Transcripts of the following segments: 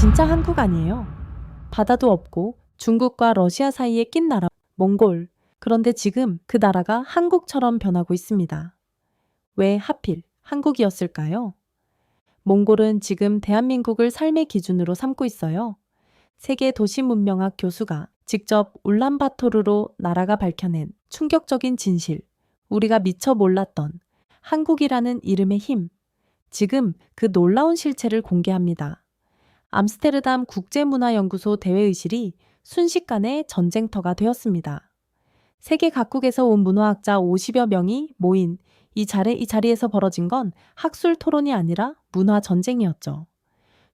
진짜 한국 아니에요. 바다도 없고 중국과 러시아 사이에 낀 나라 몽골. 그런데 지금 그 나라가 한국처럼 변하고 있습니다. 왜 하필 한국이었을까요? 몽골은 지금 대한민국을 삶의 기준으로 삼고 있어요. 세계 도시문명학 교수가 직접 울란바토르로 나라가 밝혀낸 충격적인 진실, 우리가 미처 몰랐던 한국이라는 이름의 힘, 지금 그 놀라운 실체를 공개합니다. 암스테르담 국제문화연구소 대회의실이 순식간에 전쟁터가 되었습니다. 세계 각국에서 온 문화학자 50여 명이 모인 이 자리에서 벌어진 건 학술 토론이 아니라 문화 전쟁이었죠.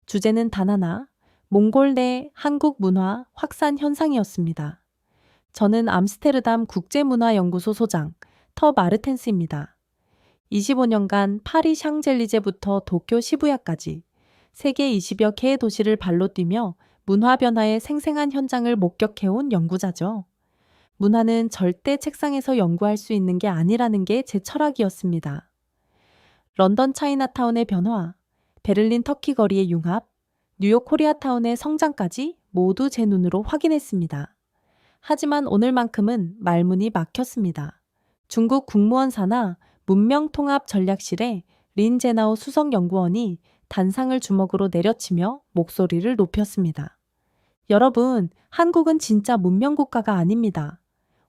주제는 단 하나, 몽골 내 한국 문화 확산 현상이었습니다. 저는 암스테르담 국제문화연구소 소장 터 마르텐스입니다. 25년간 파리 샹젤리제부터 도쿄 시부야까지 세계 20여 개의 도시를 발로 뛰며 문화 변화의 생생한 현장을 목격해온 연구자죠. 문화는 절대 책상에서 연구할 수 있는 게 아니라는 게 제 철학이었습니다. 런던 차이나타운의 변화, 베를린 터키 거리의 융합, 뉴욕 코리아타운의 성장까지 모두 제 눈으로 확인했습니다. 하지만 오늘만큼은 말문이 막혔습니다. 중국 국무원사나 문명통합전략실의 린제나오 수석연구원이 단상을 주먹으로 내려치며 목소리를 높였습니다. 여러분, 한국은 진짜 문명국가가 아닙니다.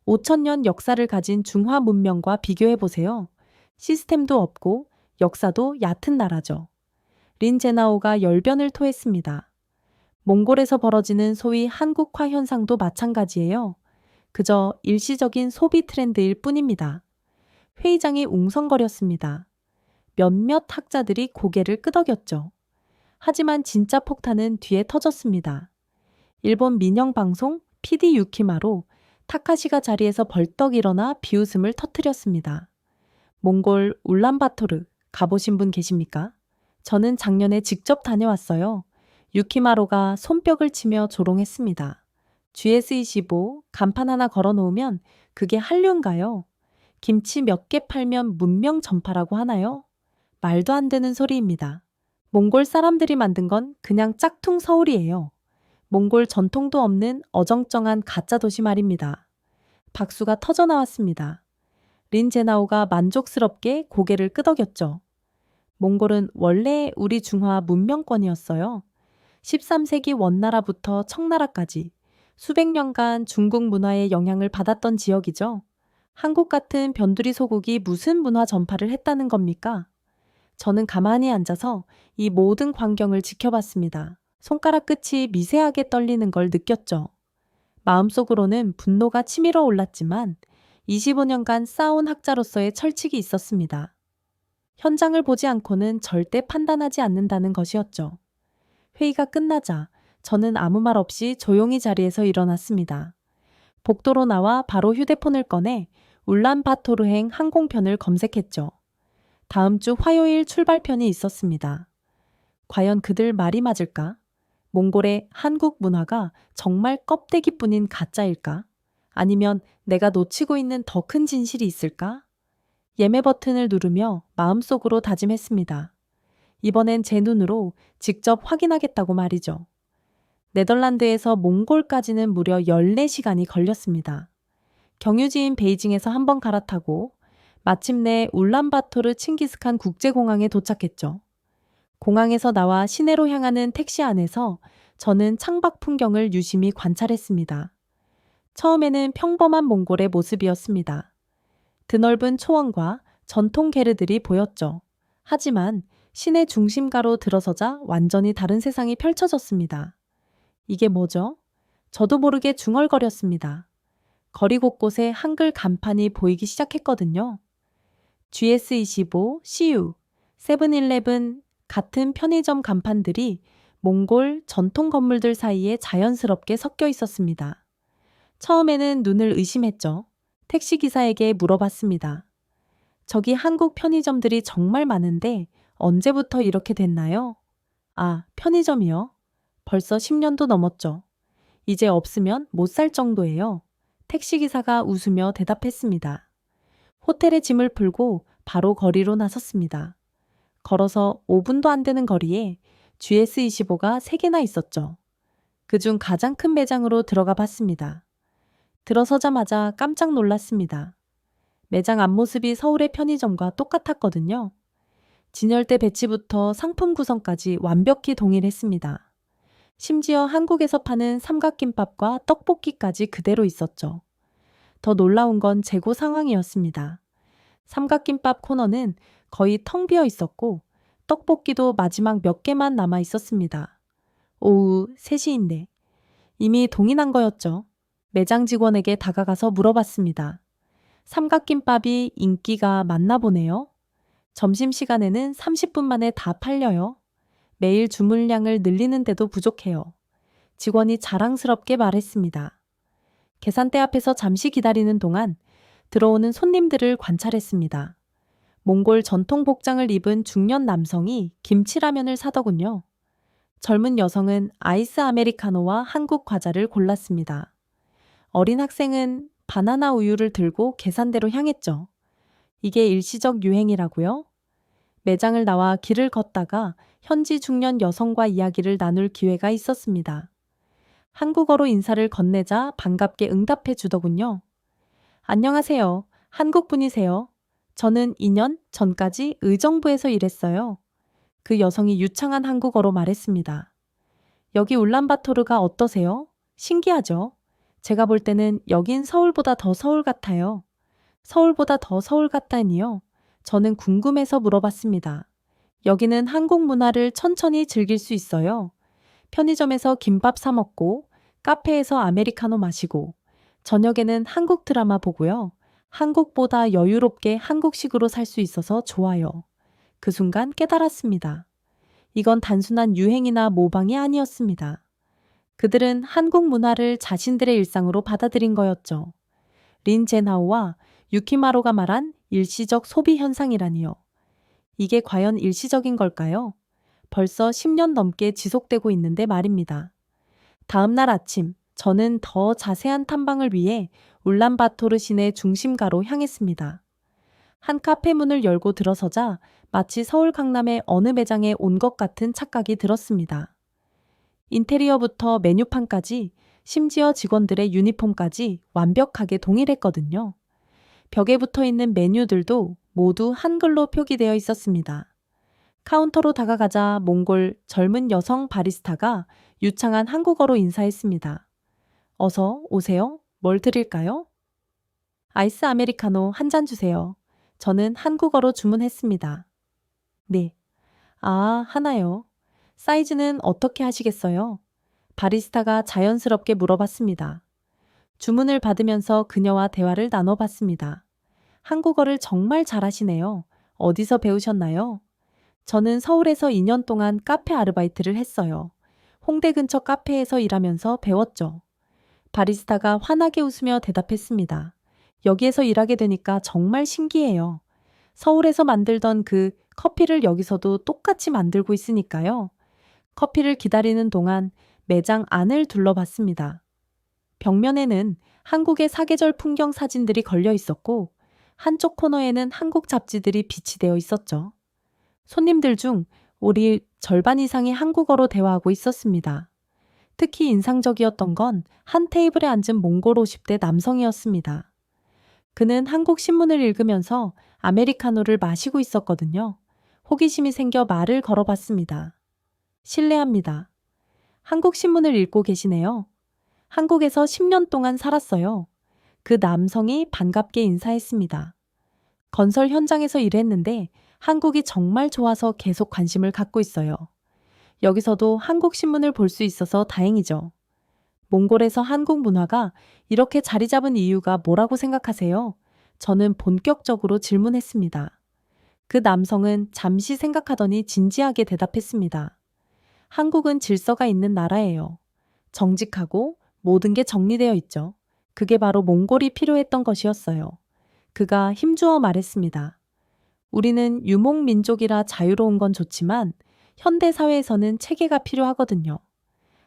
5천년 역사를 가진 중화 문명과 비교해보세요. 시스템도 없고 역사도 얕은 나라죠. 린제나오가 열변을 토했습니다. 몽골에서 벌어지는 소위 한국화 현상도 마찬가지예요. 그저 일시적인 소비 트렌드일 뿐입니다. 회의장이 웅성거렸습니다. 몇몇 학자들이 고개를 끄덕였죠. 하지만 진짜 폭탄은 뒤에 터졌습니다. 일본 민영방송 PD 유키마로 타카시가 자리에서 벌떡 일어나 비웃음을 터뜨렸습니다. 몽골 울란바토르 가보신 분 계십니까? 저는 작년에 직접 다녀왔어요. 유키마로가 손뼉을 치며 조롱했습니다. GS25 간판 하나 걸어놓으면 그게 한류인가요? 김치 몇 개 팔면 문명 전파라고 하나요? 말도 안 되는 소리입니다. 몽골 사람들이 만든 건 그냥 짝퉁 서울이에요. 몽골 전통도 없는 어정쩡한 가짜 도시 말입니다. 박수가 터져 나왔습니다. 린제나오가 만족스럽게 고개를 끄덕였죠. 몽골은 원래 우리 중화 문명권이었어요. 13세기 원나라부터 청나라까지 수백 년간 중국 문화의 영향을 받았던 지역이죠. 한국 같은 변두리 소국이 무슨 문화 전파를 했다는 겁니까? 저는 가만히 앉아서 이 모든 광경을 지켜봤습니다. 손가락 끝이 미세하게 떨리는 걸 느꼈죠. 마음속으로는 분노가 치밀어 올랐지만 25년간 쌓아온 학자로서의 철칙이 있었습니다. 현장을 보지 않고는 절대 판단하지 않는다는 것이었죠. 회의가 끝나자 저는 아무 말 없이 조용히 자리에서 일어났습니다. 복도로 나와 바로 휴대폰을 꺼내 울란바토르행 항공편을 검색했죠. 다음 주 화요일 출발편이 있었습니다. 과연 그들 말이 맞을까? 몽골의 한국 문화가 정말 껍데기뿐인 가짜일까? 아니면 내가 놓치고 있는 더 큰 진실이 있을까? 예매 버튼을 누르며 마음속으로 다짐했습니다. 이번엔 제 눈으로 직접 확인하겠다고 말이죠. 네덜란드에서 몽골까지는 무려 14시간이 걸렸습니다. 경유지인 베이징에서 한번 갈아타고 마침내 울란바토르 칭기스칸 국제공항에 도착했죠. 공항에서 나와 시내로 향하는 택시 안에서 저는 창밖 풍경을 유심히 관찰했습니다. 처음에는 평범한 몽골의 모습이었습니다. 드넓은 초원과 전통 게르들이 보였죠. 하지만 시내 중심가로 들어서자 완전히 다른 세상이 펼쳐졌습니다. 이게 뭐죠? 저도 모르게 중얼거렸습니다. 거리 곳곳에 한글 간판이 보이기 시작했거든요. GS25, CU, 세븐일레븐 같은 편의점 간판들이 몽골 전통 건물들 사이에 자연스럽게 섞여 있었습니다. 처음에는 눈을 의심했죠. 택시기사에게 물어봤습니다. 저기 한국 편의점들이 정말 많은데 언제부터 이렇게 됐나요? 아, 편의점이요? 벌써 10년도 넘었죠. 이제 없으면 못 살 정도예요. 택시기사가 웃으며 대답했습니다. 호텔에 짐을 풀고 바로 거리로 나섰습니다. 걸어서 5분도 안 되는 거리에 GS25가 3개나 있었죠. 그중 가장 큰 매장으로 들어가 봤습니다. 들어서자마자 깜짝 놀랐습니다. 매장 앞모습이 서울의 편의점과 똑같았거든요. 진열대 배치부터 상품 구성까지 완벽히 동일했습니다. 심지어 한국에서 파는 삼각김밥과 떡볶이까지 그대로 있었죠. 더 놀라운 건 재고 상황이었습니다. 삼각김밥 코너는 거의 텅 비어 있었고 떡볶이도 마지막 몇 개만 남아 있었습니다. 오후 3시인데 이미 동인한 거였죠. 매장 직원에게 다가가서 물어봤습니다. 삼각김밥이 인기가 많나 보네요. 점심시간에는 30분 만에 다 팔려요. 매일 주문량을 늘리는데도 부족해요. 직원이 자랑스럽게 말했습니다. 계산대 앞에서 잠시 기다리는 동안 들어오는 손님들을 관찰했습니다. 몽골 전통 복장을 입은 중년 남성이 김치라면을 사더군요. 젊은 여성은 아이스 아메리카노와 한국 과자를 골랐습니다. 어린 학생은 바나나 우유를 들고 계산대로 향했죠. 이게 일시적 유행이라고요? 매장을 나와 길을 걷다가 현지 중년 여성과 이야기를 나눌 기회가 있었습니다. 한국어로 인사를 건네자 반갑게 응답해 주더군요. 안녕하세요. 한국 분이세요? 저는 2년 전까지 의정부에서 일했어요. 그 여성이 유창한 한국어로 말했습니다. 여기 울란바토르가 어떠세요? 신기하죠? 제가 볼 때는 여긴 서울보다 더 서울 같아요. 서울보다 더 서울 같다니요? 저는 궁금해서 물어봤습니다. 여기는 한국 문화를 천천히 즐길 수 있어요. 편의점에서 김밥 사 먹고, 카페에서 아메리카노 마시고, 저녁에는 한국 드라마 보고요. 한국보다 여유롭게 한국식으로 살 수 있어서 좋아요. 그 순간 깨달았습니다. 이건 단순한 유행이나 모방이 아니었습니다. 그들은 한국 문화를 자신들의 일상으로 받아들인 거였죠. 린 제나오와 유키마로가 말한 일시적 소비 현상이라니요. 이게 과연 일시적인 걸까요? 벌써 10년 넘게 지속되고 있는데 말입니다. 다음 날 아침, 저는 더 자세한 탐방을 위해 울란바토르 시내 중심가로 향했습니다. 한 카페 문을 열고 들어서자 마치 서울 강남의 어느 매장에 온 것 같은 착각이 들었습니다. 인테리어부터 메뉴판까지, 심지어 직원들의 유니폼까지 완벽하게 동일했거든요. 벽에 붙어 있는 메뉴들도 모두 한글로 표기되어 있었습니다. 카운터로 다가가자 몽골 젊은 여성 바리스타가 유창한 한국어로 인사했습니다. 어서 오세요. 뭘 드릴까요? 아이스 아메리카노 한 잔 주세요. 저는 한국어로 주문했습니다. 네. 아, 하나요. 사이즈는 어떻게 하시겠어요? 바리스타가 자연스럽게 물어봤습니다. 주문을 받으면서 그녀와 대화를 나눠봤습니다. 한국어를 정말 잘하시네요. 어디서 배우셨나요? 저는 서울에서 2년 동안 카페 아르바이트를 했어요. 홍대 근처 카페에서 일하면서 배웠죠. 바리스타가 환하게 웃으며 대답했습니다. 여기에서 일하게 되니까 정말 신기해요. 서울에서 만들던 그 커피를 여기서도 똑같이 만들고 있으니까요. 커피를 기다리는 동안 매장 안을 둘러봤습니다. 벽면에는 한국의 사계절 풍경 사진들이 걸려 있었고 한쪽 코너에는 한국 잡지들이 비치되어 있었죠. 손님들 중 우리 절반 이상이 한국어로 대화하고 있었습니다. 특히 인상적이었던 건 한 테이블에 앉은 몽골 50대 남성이었습니다. 그는 한국 신문을 읽으면서 아메리카노를 마시고 있었거든요. 호기심이 생겨 말을 걸어봤습니다. 실례합니다. 한국 신문을 읽고 계시네요. 한국에서 10년 동안 살았어요. 그 남성이 반갑게 인사했습니다. 건설 현장에서 일했는데 한국이 정말 좋아서 계속 관심을 갖고 있어요. 여기서도 한국 신문을 볼 수 있어서 다행이죠. 몽골에서 한국 문화가 이렇게 자리 잡은 이유가 뭐라고 생각하세요? 저는 본격적으로 질문했습니다. 그 남성은 잠시 생각하더니 진지하게 대답했습니다. 한국은 질서가 있는 나라예요. 정직하고 모든 게 정리되어 있죠. 그게 바로 몽골이 필요했던 것이었어요. 그가 힘주어 말했습니다. 우리는 유목민족이라 자유로운 건 좋지만 현대 사회에서는 체계가 필요하거든요.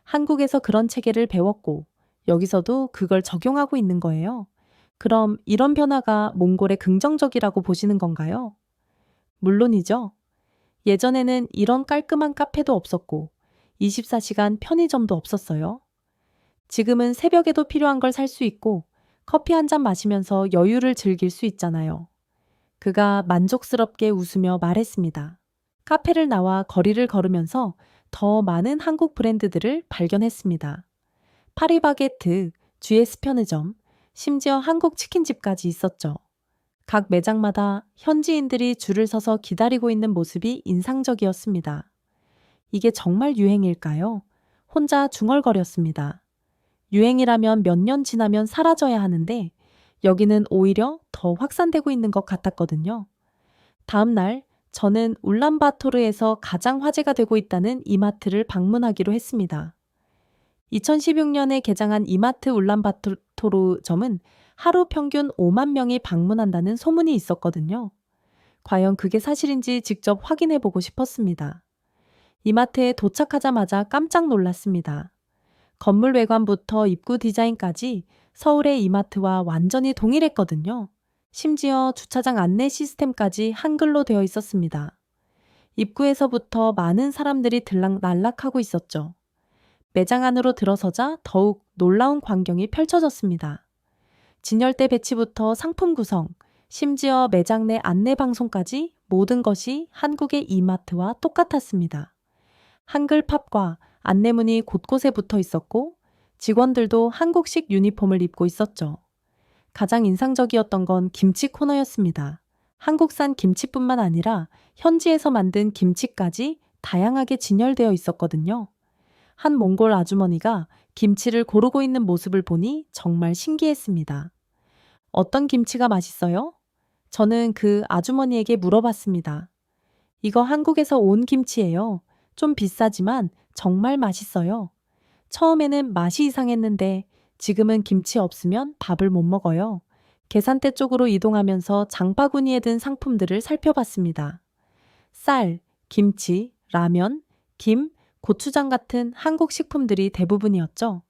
한국에서 그런 체계를 배웠고 여기서도 그걸 적용하고 있는 거예요. 그럼 이런 변화가 몽골에 긍정적이라고 보시는 건가요? 물론이죠. 예전에는 이런 깔끔한 카페도 없었고 24시간 편의점도 없었어요. 지금은 새벽에도 필요한 걸 살 수 있고 커피 한 잔 마시면서 여유를 즐길 수 있잖아요. 그가 만족스럽게 웃으며 말했습니다. 카페를 나와 거리를 걸으면서 더 많은 한국 브랜드들을 발견했습니다. 파리바게트, GS 편의점, 심지어 한국 치킨집까지 있었죠. 각 매장마다 현지인들이 줄을 서서 기다리고 있는 모습이 인상적이었습니다. 이게 정말 유행일까요? 혼자 중얼거렸습니다. 유행이라면 몇 년 지나면 사라져야 하는데 여기는 오히려 더 확산되고 있는 것 같았거든요. 다음 날 저는 울란바토르에서 가장 화제가 되고 있다는 이마트를 방문하기로 했습니다. 2016년에 개장한 이마트 울란바토르점은 하루 평균 5만 명이 방문한다는 소문이 있었거든요. 과연 그게 사실인지 직접 확인해 보고 싶었습니다. 이마트에 도착하자마자 깜짝 놀랐습니다. 건물 외관부터 입구 디자인까지 서울의 이마트와 완전히 동일했거든요. 심지어 주차장 안내 시스템까지 한글로 되어 있었습니다. 입구에서부터 많은 사람들이 들락날락하고 있었죠. 매장 안으로 들어서자 더욱 놀라운 광경이 펼쳐졌습니다. 진열대 배치부터 상품 구성, 심지어 매장 내 안내 방송까지 모든 것이 한국의 이마트와 똑같았습니다. 한글 팝과 안내문이 곳곳에 붙어 있었고 직원들도 한국식 유니폼을 입고 있었죠. 가장 인상적이었던 건 김치 코너였습니다. 한국산 김치뿐만 아니라 현지에서 만든 김치까지 다양하게 진열되어 있었거든요. 한 몽골 아주머니가 김치를 고르고 있는 모습을 보니 정말 신기했습니다. 어떤 김치가 맛있어요? 저는 그 아주머니에게 물어봤습니다. 이거 한국에서 온 김치예요. 좀 비싸지만 정말 맛있어요. 처음에는 맛이 이상했는데 지금은 김치 없으면 밥을 못 먹어요. 계산대 쪽으로 이동하면서 장바구니에 든 상품들을 살펴봤습니다. 쌀, 김치, 라면, 김, 고추장 같은 한국 식품들이 대부분이었죠.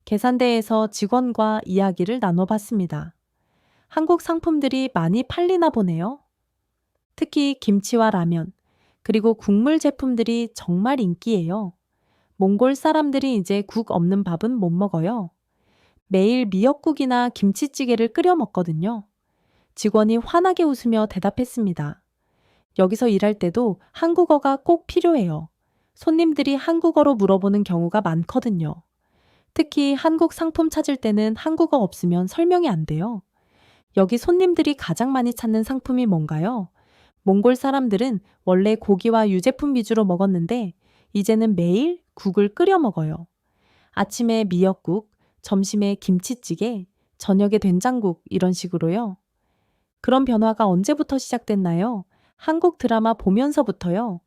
계산대에서 직원과 이야기를 나눠봤습니다. 한국 상품들이 많이 팔리나 보네요. 특히 김치와 라면, 그리고 국물 제품들이 정말 인기예요. 몽골 사람들이 이제 국 없는 밥은 못 먹어요. 매일 미역국이나 김치찌개를 끓여 먹거든요. 직원이 환하게 웃으며 대답했습니다. 여기서 일할 때도 한국어가 꼭 필요해요. 손님들이 한국어로 물어보는 경우가 많거든요. 특히 한국 상품 찾을 때는 한국어 없으면 설명이 안 돼요. 여기 손님들이 가장 많이 찾는 상품이 뭔가요? 몽골 사람들은 원래 고기와 유제품 위주로 먹었는데 이제는 매일 국을 끓여 먹어요. 아침에 미역국, 점심에 김치찌개, 저녁에 된장국 이런 식으로요. 그런 변화가 언제부터 시작됐나요? 한국 드라마 보면서부터요.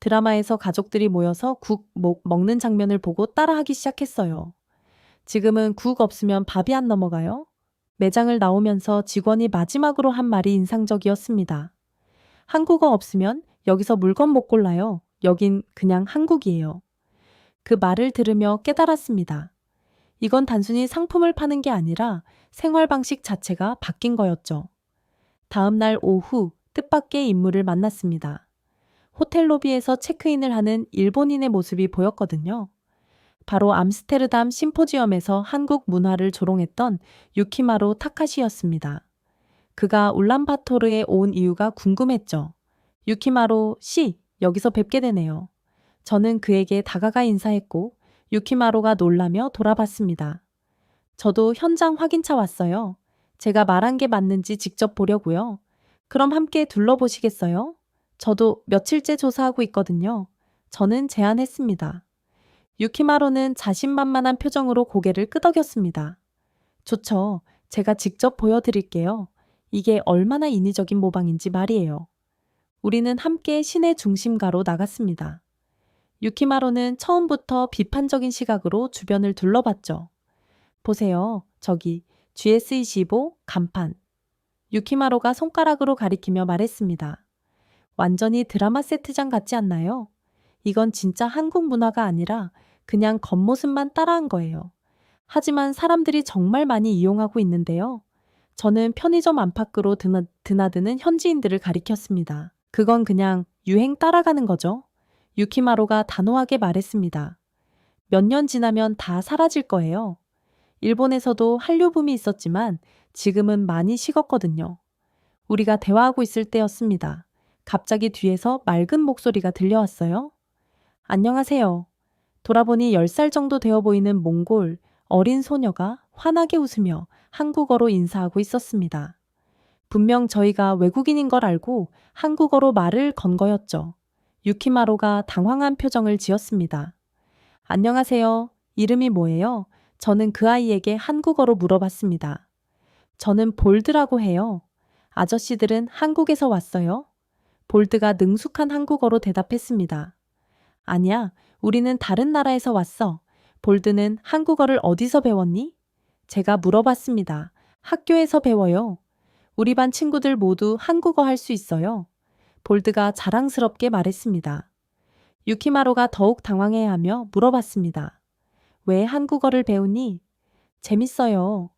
드라마에서 가족들이 모여서 국 먹는 장면을 보고 따라하기 시작했어요. 지금은 국 없으면 밥이 안 넘어가요. 매장을 나오면서 직원이 마지막으로 한 말이 인상적이었습니다. 한국어 없으면 여기서 물건 못 골라요. 여긴 그냥 한국이에요. 그 말을 들으며 깨달았습니다. 이건 단순히 상품을 파는 게 아니라 생활 방식 자체가 바뀐 거였죠. 다음 날 오후 뜻밖의 인물을 만났습니다. 호텔 로비에서 체크인을 하는 일본인의 모습이 보였거든요. 바로 암스테르담 심포지엄에서 한국 문화를 조롱했던 유키마로 타카시였습니다. 그가 울란바토르에 온 이유가 궁금했죠. 유키마로 씨, 여기서 뵙게 되네요. 저는 그에게 다가가 인사했고 유키마로가 놀라며 돌아봤습니다. 저도 현장 확인차 왔어요. 제가 말한 게 맞는지 직접 보려고요. 그럼 함께 둘러보시겠어요? 저도 며칠째 조사하고 있거든요. 저는 제안했습니다. 유키마로는 자신만만한 표정으로 고개를 끄덕였습니다. 좋죠. 제가 직접 보여드릴게요. 이게 얼마나 인위적인 모방인지 말이에요. 우리는 함께 시내 중심가로 나갔습니다. 유키마로는 처음부터 비판적인 시각으로 주변을 둘러봤죠. 보세요. 저기 GS25 간판. 유키마로가 손가락으로 가리키며 말했습니다. 완전히 드라마 세트장 같지 않나요? 이건 진짜 한국 문화가 아니라 그냥 겉모습만 따라한 거예요. 하지만 사람들이 정말 많이 이용하고 있는데요. 저는 편의점 안팎으로 드나드는 현지인들을 가리켰습니다. 그건 그냥 유행 따라가는 거죠. 유키마로가 단호하게 말했습니다. 몇 년 지나면 다 사라질 거예요. 일본에서도 한류붐이 있었지만 지금은 많이 식었거든요. 우리가 대화하고 있을 때였습니다. 갑자기 뒤에서 맑은 목소리가 들려왔어요. 안녕하세요. 돌아보니 10살 정도 되어 보이는 몽골 어린 소녀가 환하게 웃으며 한국어로 인사하고 있었습니다. 분명 저희가 외국인인 걸 알고 한국어로 말을 건 거였죠. 유키마로가 당황한 표정을 지었습니다. 안녕하세요. 이름이 뭐예요? 저는 그 아이에게 한국어로 물어봤습니다. 저는 볼드라고 해요. 아저씨들은 한국에서 왔어요? 볼드가 능숙한 한국어로 대답했습니다. 아니야, 우리는 다른 나라에서 왔어. 볼드는 한국어를 어디서 배웠니? 제가 물어봤습니다. 학교에서 배워요. 우리 반 친구들 모두 한국어 할 수 있어요. 볼드가 자랑스럽게 말했습니다. 유키마로가 더욱 당황해하며 물어봤습니다. 왜 한국어를 배우니? 재밌어요.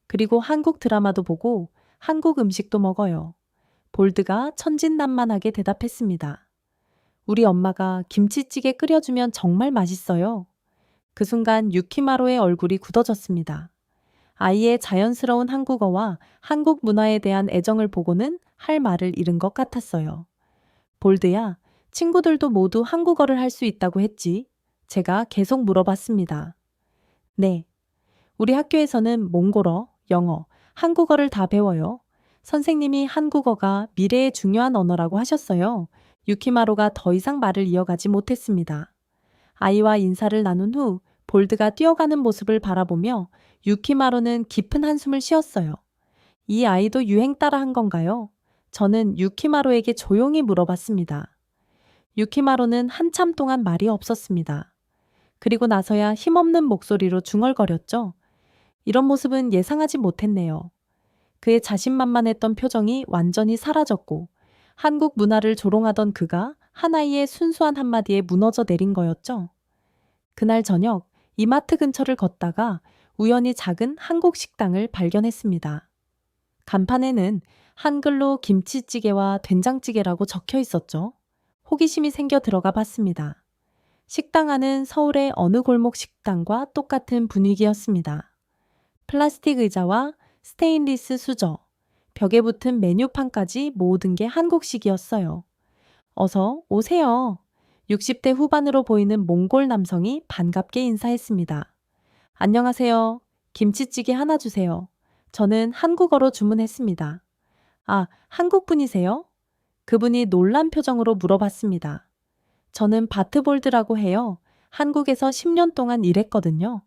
그리고 한국 드라마도 보고 한국 음식도 먹어요. 볼드가 천진난만하게 대답했습니다. 우리 엄마가 김치찌개 끓여주면 정말 맛있어요. 그 순간 유키마로의 얼굴이 굳어졌습니다. 아이의 자연스러운 한국어와 한국 문화에 대한 애정을 보고는 할 말을 잃은 것 같았어요. 볼드야, 친구들도 모두 한국어를 할 수 있다고 했지? 제가 계속 물어봤습니다. 네. 우리 학교에서는 몽골어, 영어, 한국어를 다 배워요. 선생님이 한국어가 미래의 중요한 언어라고 하셨어요. 유키마로가 더 이상 말을 이어가지 못했습니다. 아이와 인사를 나눈 후 볼드가 뛰어가는 모습을 바라보며 유키마로는 깊은 한숨을 쉬었어요. 이 아이도 유행 따라 한 건가요? 저는 유키마로에게 조용히 물어봤습니다. 유키마로는 한참 동안 말이 없었습니다. 그리고 나서야 힘없는 목소리로 중얼거렸죠. 이런 모습은 예상하지 못했네요. 그의 자신만만했던 표정이 완전히 사라졌고 한국 문화를 조롱하던 그가 한 아이의 순수한 한마디에 무너져 내린 거였죠. 그날 저녁 이마트 근처를 걷다가 우연히 작은 한국 식당을 발견했습니다. 간판에는 한글로 김치찌개와 된장찌개라고 적혀 있었죠. 호기심이 생겨 들어가 봤습니다. 식당 안은 서울의 어느 골목 식당과 똑같은 분위기였습니다. 플라스틱 의자와 스테인리스 수저, 벽에 붙은 메뉴판까지 모든 게 한국식이었어요. 어서 오세요. 60대 후반으로 보이는 몽골 남성이 반갑게 인사했습니다. 안녕하세요. 김치찌개 하나 주세요. 저는 한국어로 주문했습니다. 아, 한국 분이세요? 그분이 놀란 표정으로 물어봤습니다. 저는 바트볼드라고 해요. 한국에서 10년 동안 일했거든요.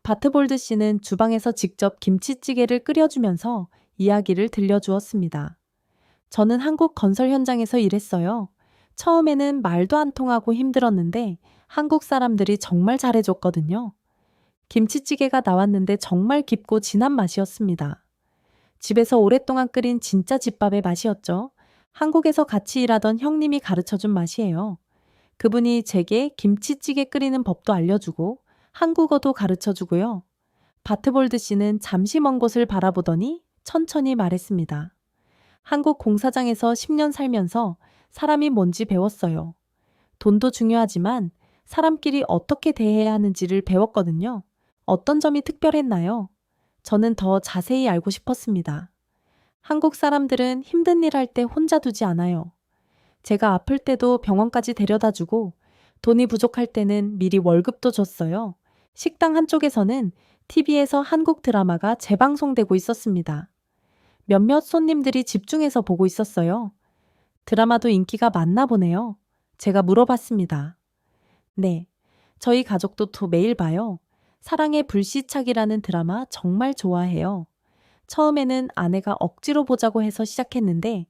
바트볼드 씨는 주방에서 직접 김치찌개를 끓여주면서 이야기를 들려주었습니다. 저는 한국 건설 현장에서 일했어요. 처음에는 말도 안 통하고 힘들었는데 한국 사람들이 정말 잘해줬거든요. 김치찌개가 나왔는데 정말 깊고 진한 맛이었습니다. 집에서 오랫동안 끓인 진짜 집밥의 맛이었죠. 한국에서 같이 일하던 형님이 가르쳐준 맛이에요. 그분이 제게 김치찌개 끓이는 법도 알려주고 한국어도 가르쳐주고요. 바트볼드 씨는 잠시 먼 곳을 바라보더니 천천히 말했습니다. 한국 공사장에서 10년 살면서 사람이 뭔지 배웠어요. 돈도 중요하지만 사람끼리 어떻게 대해야 하는지를 배웠거든요. 어떤 점이 특별했나요? 저는 더 자세히 알고 싶었습니다. 한국 사람들은 힘든 일 할 때 혼자 두지 않아요. 제가 아플 때도 병원까지 데려다 주고 돈이 부족할 때는 미리 월급도 줬어요. 식당 한쪽에서는 TV에서 한국 드라마가 재방송되고 있었습니다. 몇몇 손님들이 집중해서 보고 있었어요. 드라마도 인기가 많나 보네요. 제가 물어봤습니다. 네, 저희 가족도 또 매일 봐요. 사랑의 불시착이라는 드라마 정말 좋아해요. 처음에는 아내가 억지로 보자고 해서 시작했는데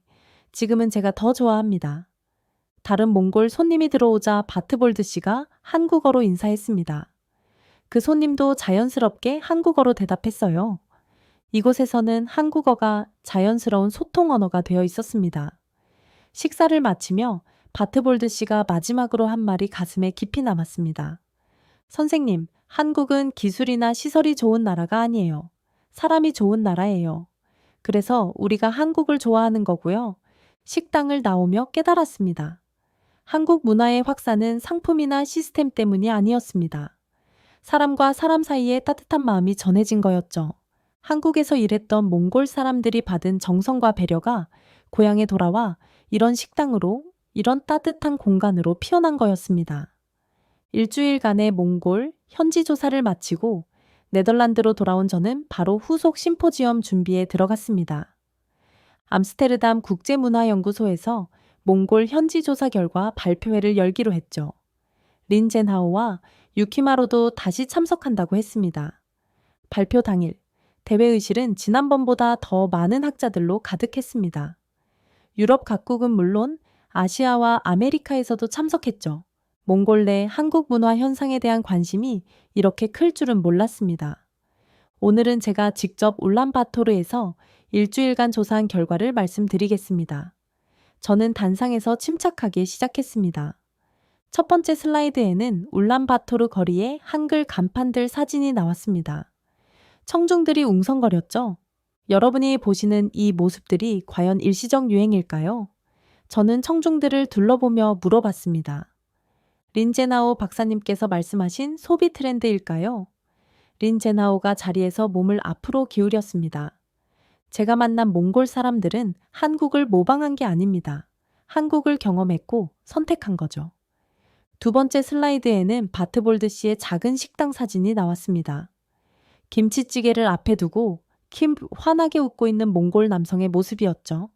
지금은 제가 더 좋아합니다. 다른 몽골 손님이 들어오자 바트볼드 씨가 한국어로 인사했습니다. 그 손님도 자연스럽게 한국어로 대답했어요. 이곳에서는 한국어가 자연스러운 소통 언어가 되어 있었습니다. 식사를 마치며 바트볼드 씨가 마지막으로 한 말이 가슴에 깊이 남았습니다. 선생님, 한국은 기술이나 시설이 좋은 나라가 아니에요. 사람이 좋은 나라예요. 그래서 우리가 한국을 좋아하는 거고요. 식당을 나오며 깨달았습니다. 한국 문화의 확산은 상품이나 시스템 때문이 아니었습니다. 사람과 사람 사이에 따뜻한 마음이 전해진 거였죠. 한국에서 일했던 몽골 사람들이 받은 정성과 배려가 고향에 돌아와 이런 식당으로, 이런 따뜻한 공간으로 피어난 거였습니다. 일주일간의 몽골 현지 조사를 마치고 네덜란드로 돌아온 저는 바로 후속 심포지엄 준비에 들어갔습니다. 암스테르담 국제문화연구소에서 몽골 현지 조사 결과 발표회를 열기로 했죠. 린 젠하오와 유키마로도 다시 참석한다고 했습니다. 발표 당일, 대회 의실은 지난번보다 더 많은 학자들로 가득했습니다. 유럽 각국은 물론 아시아와 아메리카에서도 참석했죠. 몽골 내 한국 문화 현상에 대한 관심이 이렇게 클 줄은 몰랐습니다. 오늘은 제가 직접 울란바토르에서 일주일간 조사한 결과를 말씀드리겠습니다. 저는 단상에서 침착하게 시작했습니다. 첫 번째 슬라이드에는 울란바토르 거리에 한글 간판들 사진이 나왔습니다. 청중들이 웅성거렸죠? 여러분이 보시는 이 모습들이 과연 일시적 유행일까요? 저는 청중들을 둘러보며 물어봤습니다. 린제나오 박사님께서 말씀하신 소비 트렌드일까요? 린제나오가 자리에서 몸을 앞으로 기울였습니다. 제가 만난 몽골 사람들은 한국을 모방한 게 아닙니다. 한국을 경험했고 선택한 거죠. 두 번째 슬라이드에는 바트볼드 씨의 작은 식당 사진이 나왔습니다. 김치찌개를 앞에 두고 환하게 웃고 있는 몽골 남성의 모습이었죠.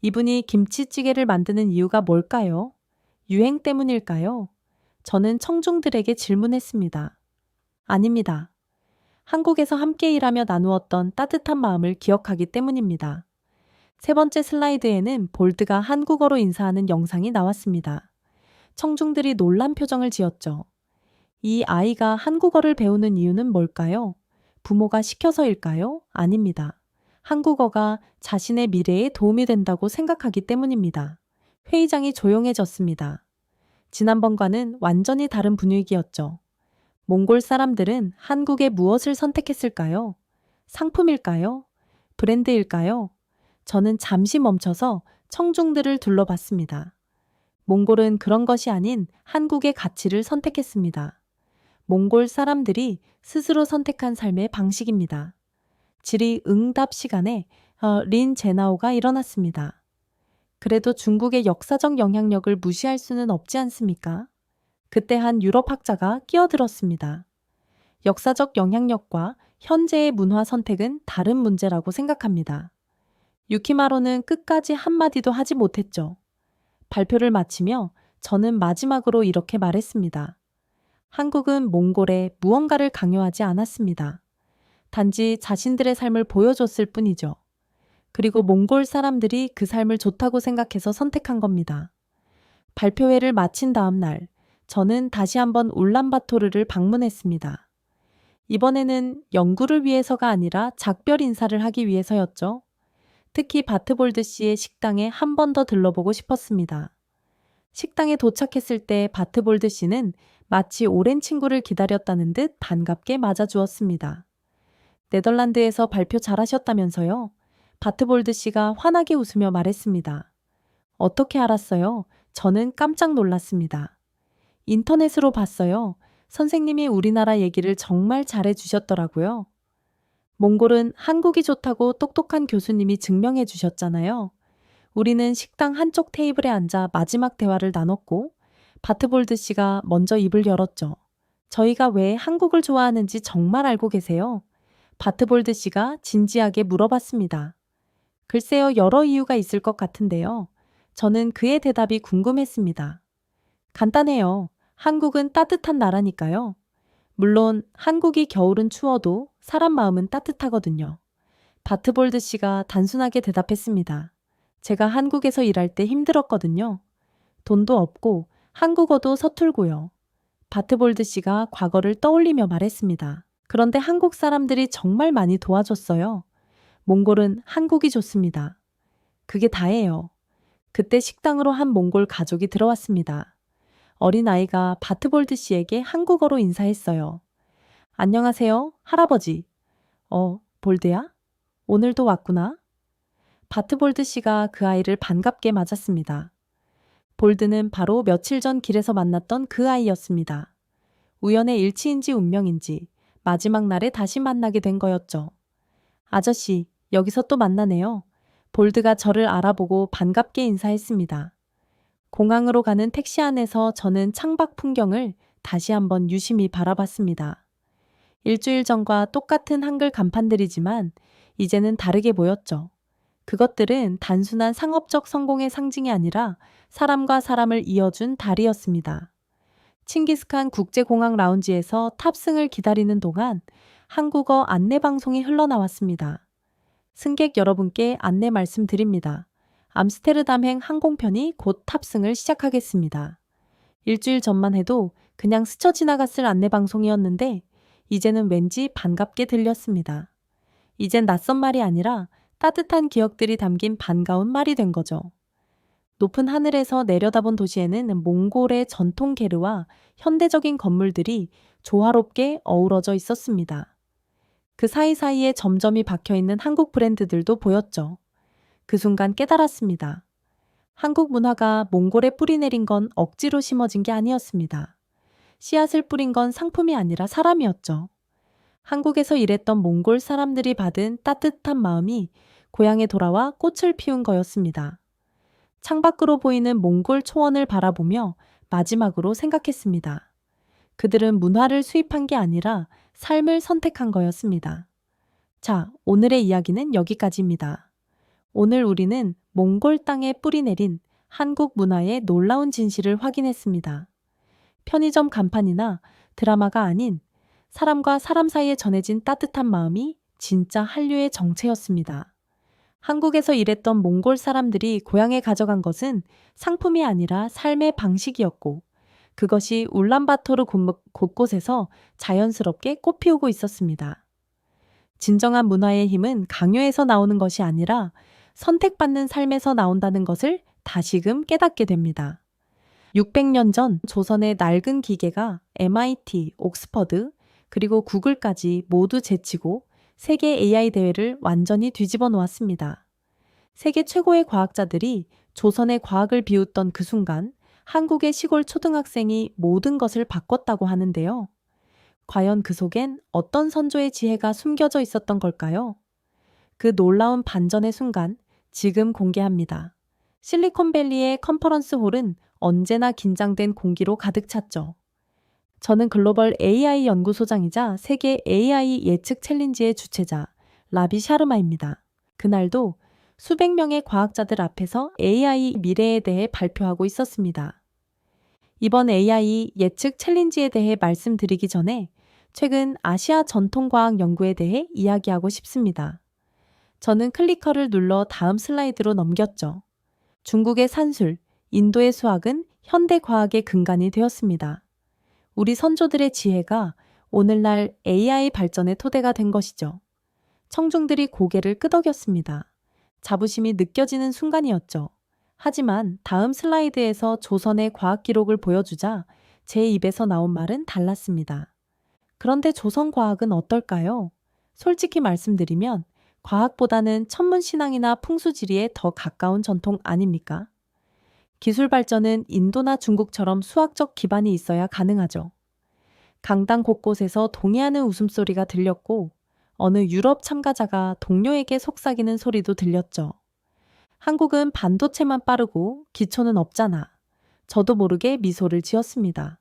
이분이 김치찌개를 만드는 이유가 뭘까요? 유행 때문일까요? 저는 청중들에게 질문했습니다. 아닙니다. 한국에서 함께 일하며 나누었던 따뜻한 마음을 기억하기 때문입니다. 세 번째 슬라이드에는 볼드가 한국어로 인사하는 영상이 나왔습니다. 청중들이 놀란 표정을 지었죠. 이 아이가 한국어를 배우는 이유는 뭘까요? 부모가 시켜서일까요? 아닙니다. 한국어가 자신의 미래에 도움이 된다고 생각하기 때문입니다. 회의장이 조용해졌습니다. 지난번과는 완전히 다른 분위기였죠. 몽골 사람들은 한국에 무엇을 선택했을까요? 상품일까요? 브랜드일까요? 저는 잠시 멈춰서 청중들을 둘러봤습니다. 몽골은 그런 것이 아닌 한국의 가치를 선택했습니다. 몽골 사람들이 스스로 선택한 삶의 방식입니다. 질의응답 시간에 린 제나오가 일어났습니다. 그래도 중국의 역사적 영향력을 무시할 수는 없지 않습니까? 그때 한 유럽 학자가 끼어들었습니다. 역사적 영향력과 현재의 문화 선택은 다른 문제라고 생각합니다. 유키마로는 끝까지 한마디도 하지 못했죠. 발표를 마치며 저는 마지막으로 이렇게 말했습니다. 한국은 몽골에 무언가를 강요하지 않았습니다. 단지 자신들의 삶을 보여줬을 뿐이죠. 그리고 몽골 사람들이 그 삶을 좋다고 생각해서 선택한 겁니다. 발표회를 마친 다음 날, 저는 다시 한번 울란바토르를 방문했습니다. 이번에는 연구를 위해서가 아니라 작별 인사를 하기 위해서였죠. 특히 바트볼드 씨의 식당에 한 번 더 들러보고 싶었습니다. 식당에 도착했을 때 바트볼드 씨는 마치 오랜 친구를 기다렸다는 듯 반갑게 맞아주었습니다. 네덜란드에서 발표 잘하셨다면서요? 바트볼드 씨가 환하게 웃으며 말했습니다. 어떻게 알았어요? 저는 깜짝 놀랐습니다. 인터넷으로 봤어요. 선생님이 우리나라 얘기를 정말 잘해 주셨더라고요. 몽골은 한국이 좋다고 똑똑한 교수님이 증명해 주셨잖아요. 우리는 식당 한쪽 테이블에 앉아 마지막 대화를 나눴고 바트볼드 씨가 먼저 입을 열었죠. 저희가 왜 한국을 좋아하는지 정말 알고 계세요? 바트볼드 씨가 진지하게 물어봤습니다. 글쎄요, 여러 이유가 있을 것 같은데요. 저는 그의 대답이 궁금했습니다. 간단해요. 한국은 따뜻한 나라니까요. 물론 한국이 겨울은 추워도 사람 마음은 따뜻하거든요. 바트볼드 씨가 단순하게 대답했습니다. 제가 한국에서 일할 때 힘들었거든요. 돈도 없고 한국어도 서툴고요. 바트볼드 씨가 과거를 떠올리며 말했습니다. 그런데 한국 사람들이 정말 많이 도와줬어요. 몽골은 한국이 좋습니다. 그게 다예요. 그때 식당으로 한 몽골 가족이 들어왔습니다. 어린아이가 바트볼드 씨에게 한국어로 인사했어요. 안녕하세요, 할아버지. 볼드야? 오늘도 왔구나? 바트볼드 씨가 그 아이를 반갑게 맞았습니다. 볼드는 바로 며칠 전 길에서 만났던 그 아이였습니다. 우연의 일치인지 운명인지 마지막 날에 다시 만나게 된 거였죠. 아저씨, 여기서 또 만나네요. 볼드가 저를 알아보고 반갑게 인사했습니다. 공항으로 가는 택시 안에서 저는 창밖 풍경을 다시 한번 유심히 바라봤습니다. 일주일 전과 똑같은 한글 간판들이지만 이제는 다르게 보였죠. 그것들은 단순한 상업적 성공의 상징이 아니라 사람과 사람을 이어준 다리였습니다. 칭기스칸 국제공항 라운지에서 탑승을 기다리는 동안 한국어 안내 방송이 흘러나왔습니다. 승객 여러분께 안내 말씀드립니다. 암스테르담행 항공편이 곧 탑승을 시작하겠습니다. 일주일 전만 해도 그냥 스쳐 지나갔을 안내 방송이었는데 이제는 왠지 반갑게 들렸습니다. 이젠 낯선 말이 아니라 따뜻한 기억들이 담긴 반가운 말이 된 거죠. 높은 하늘에서 내려다본 도시에는 몽골의 전통 게르와 현대적인 건물들이 조화롭게 어우러져 있었습니다. 그 사이사이에 점점이 박혀있는 한국 브랜드들도 보였죠. 그 순간 깨달았습니다. 한국 문화가 몽골에 뿌리 내린 건 억지로 심어진 게 아니었습니다. 씨앗을 뿌린 건 상품이 아니라 사람이었죠. 한국에서 일했던 몽골 사람들이 받은 따뜻한 마음이 고향에 돌아와 꽃을 피운 거였습니다. 창밖으로 보이는 몽골 초원을 바라보며 마지막으로 생각했습니다. 그들은 문화를 수입한 게 아니라 삶을 선택한 거였습니다. 자, 오늘의 이야기는 여기까지입니다. 오늘 우리는 몽골 땅에 뿌리 내린 한국 문화의 놀라운 진실을 확인했습니다. 편의점 간판이나 드라마가 아닌 사람과 사람 사이에 전해진 따뜻한 마음이 진짜 한류의 정체였습니다. 한국에서 일했던 몽골 사람들이 고향에 가져간 것은 상품이 아니라 삶의 방식이었고 그것이 울란바토르 곳곳에서 자연스럽게 꽃피우고 있었습니다. 진정한 문화의 힘은 강요에서 나오는 것이 아니라 선택받는 삶에서 나온다는 것을 다시금 깨닫게 됩니다. 600년 전 조선의 낡은 기계가 MIT, 옥스퍼드, 그리고 구글까지 모두 제치고 세계 AI 대회를 완전히 뒤집어 놓았습니다. 세계 최고의 과학자들이 조선의 과학을 비웃던 그 순간 한국의 시골 초등학생이 모든 것을 바꿨다고 하는데요. 과연 그 속엔 어떤 선조의 지혜가 숨겨져 있었던 걸까요? 그 놀라운 반전의 순간 지금 공개합니다. 실리콘밸리의 컨퍼런스 홀은 언제나 긴장된 공기로 가득 찼죠. 저는 글로벌 AI 연구소장이자 세계 AI 예측 챌린지의 주최자 라비 샤르마입니다. 그날도 수백 명의 과학자들 앞에서 AI 미래에 대해 발표하고 있었습니다. 이번 AI 예측 챌린지에 대해 말씀드리기 전에 최근 아시아 전통과학 연구에 대해 이야기하고 싶습니다. 저는 클리커를 눌러 다음 슬라이드로 넘겼죠. 중국의 산술, 인도의 수학은 현대 과학의 근간이 되었습니다. 우리 선조들의 지혜가 오늘날 AI 발전의 토대가 된 것이죠. 청중들이 고개를 끄덕였습니다. 자부심이 느껴지는 순간이었죠. 하지만 다음 슬라이드에서 조선의 과학 기록을 보여주자 제 입에서 나온 말은 달랐습니다. 그런데 조선 과학은 어떨까요? 솔직히 말씀드리면 과학보다는 천문신앙이나 풍수지리에 더 가까운 전통 아닙니까? 기술 발전은 인도나 중국처럼 수학적 기반이 있어야 가능하죠. 강당 곳곳에서 동의하는 웃음소리가 들렸고 어느 유럽 참가자가 동료에게 속삭이는 소리도 들렸죠. 한국은 반도체만 빠르고 기초는 없잖아. 저도 모르게 미소를 지었습니다.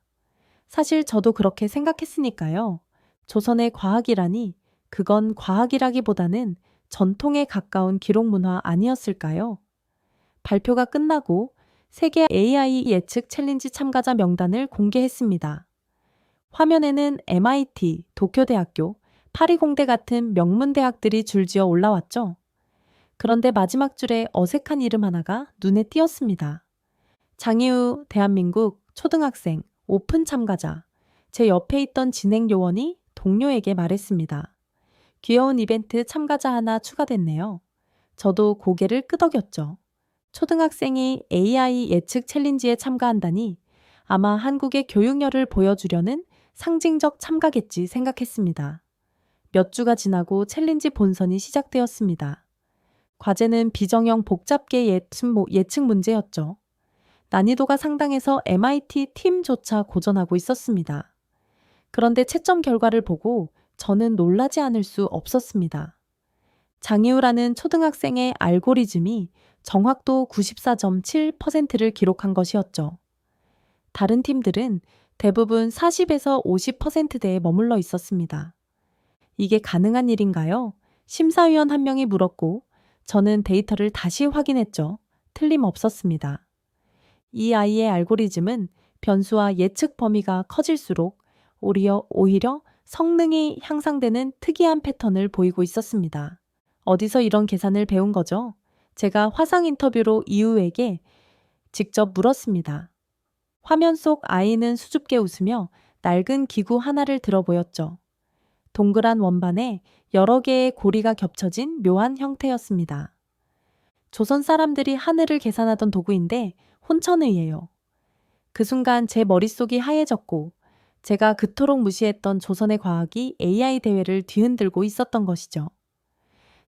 사실 저도 그렇게 생각했으니까요. 조선의 과학이라니 그건 과학이라기보다는 전통에 가까운 기록문화 아니었을까요? 발표가 끝나고 세계 AI 예측 챌린지 참가자 명단을 공개했습니다. 화면에는 MIT, 도쿄대학교, 파리공대 같은 명문 대학들이 줄지어 올라왔죠. 그런데 마지막 줄에 어색한 이름 하나가 눈에 띄었습니다. 장희우 대한민국 초등학생 오픈 참가자. 제 옆에 있던 진행 요원이 동료에게 말했습니다. 귀여운 이벤트 참가자 하나 추가됐네요. 저도 고개를 끄덕였죠. 초등학생이 AI 예측 챌린지에 참가한다니 아마 한국의 교육열을 보여주려는 상징적 참가겠지 생각했습니다. 몇 주가 지나고 챌린지 본선이 시작되었습니다. 과제는 비정형 복잡계 예측 문제였죠. 난이도가 상당해서 MIT 팀조차 고전하고 있었습니다. 그런데 채점 결과를 보고 저는 놀라지 않을 수 없었습니다. 장이우라는 초등학생의 알고리즘이 정확도 94.7%를 기록한 것이었죠. 다른 팀들은 대부분 40에서 50%대에 머물러 있었습니다. 이게 가능한 일인가요? 심사위원 한 명이 물었고 저는 데이터를 다시 확인했죠. 틀림없었습니다. 이 아이의 알고리즘은 변수와 예측 범위가 커질수록 오히려 성능이 향상되는 특이한 패턴을 보이고 있었습니다. 어디서 이런 계산을 배운 거죠? 제가 화상 인터뷰로 이유에게 직접 물었습니다. 화면 속 아이는 수줍게 웃으며 낡은 기구 하나를 들어 보였죠. 동그란 원반에 여러 개의 고리가 겹쳐진 묘한 형태였습니다. 조선 사람들이 하늘을 계산하던 도구인데 혼천의예요. 그 순간 제 머릿속이 하얘졌고 제가 그토록 무시했던 조선의 과학이 AI 대회를 뒤흔들고 있었던 것이죠.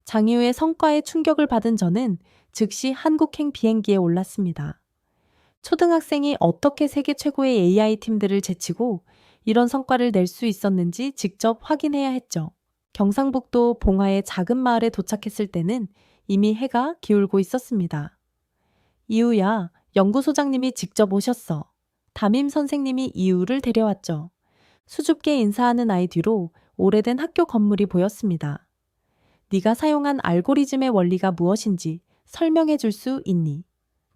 장이우의 성과에 충격을 받은 저는 즉시 한국행 비행기에 올랐습니다. 초등학생이 어떻게 세계 최고의 AI 팀들을 제치고 이런 성과를 낼 수 있었는지 직접 확인해야 했죠. 경상북도 봉화의 작은 마을에 도착했을 때는 이미 해가 기울고 있었습니다. 이우야, 연구소장님이 직접 오셨어. 담임 선생님이 이우를 데려왔죠. 수줍게 인사하는 아이 뒤로 오래된 학교 건물이 보였습니다. 네가 사용한 알고리즘의 원리가 무엇인지 설명해 줄 수 있니?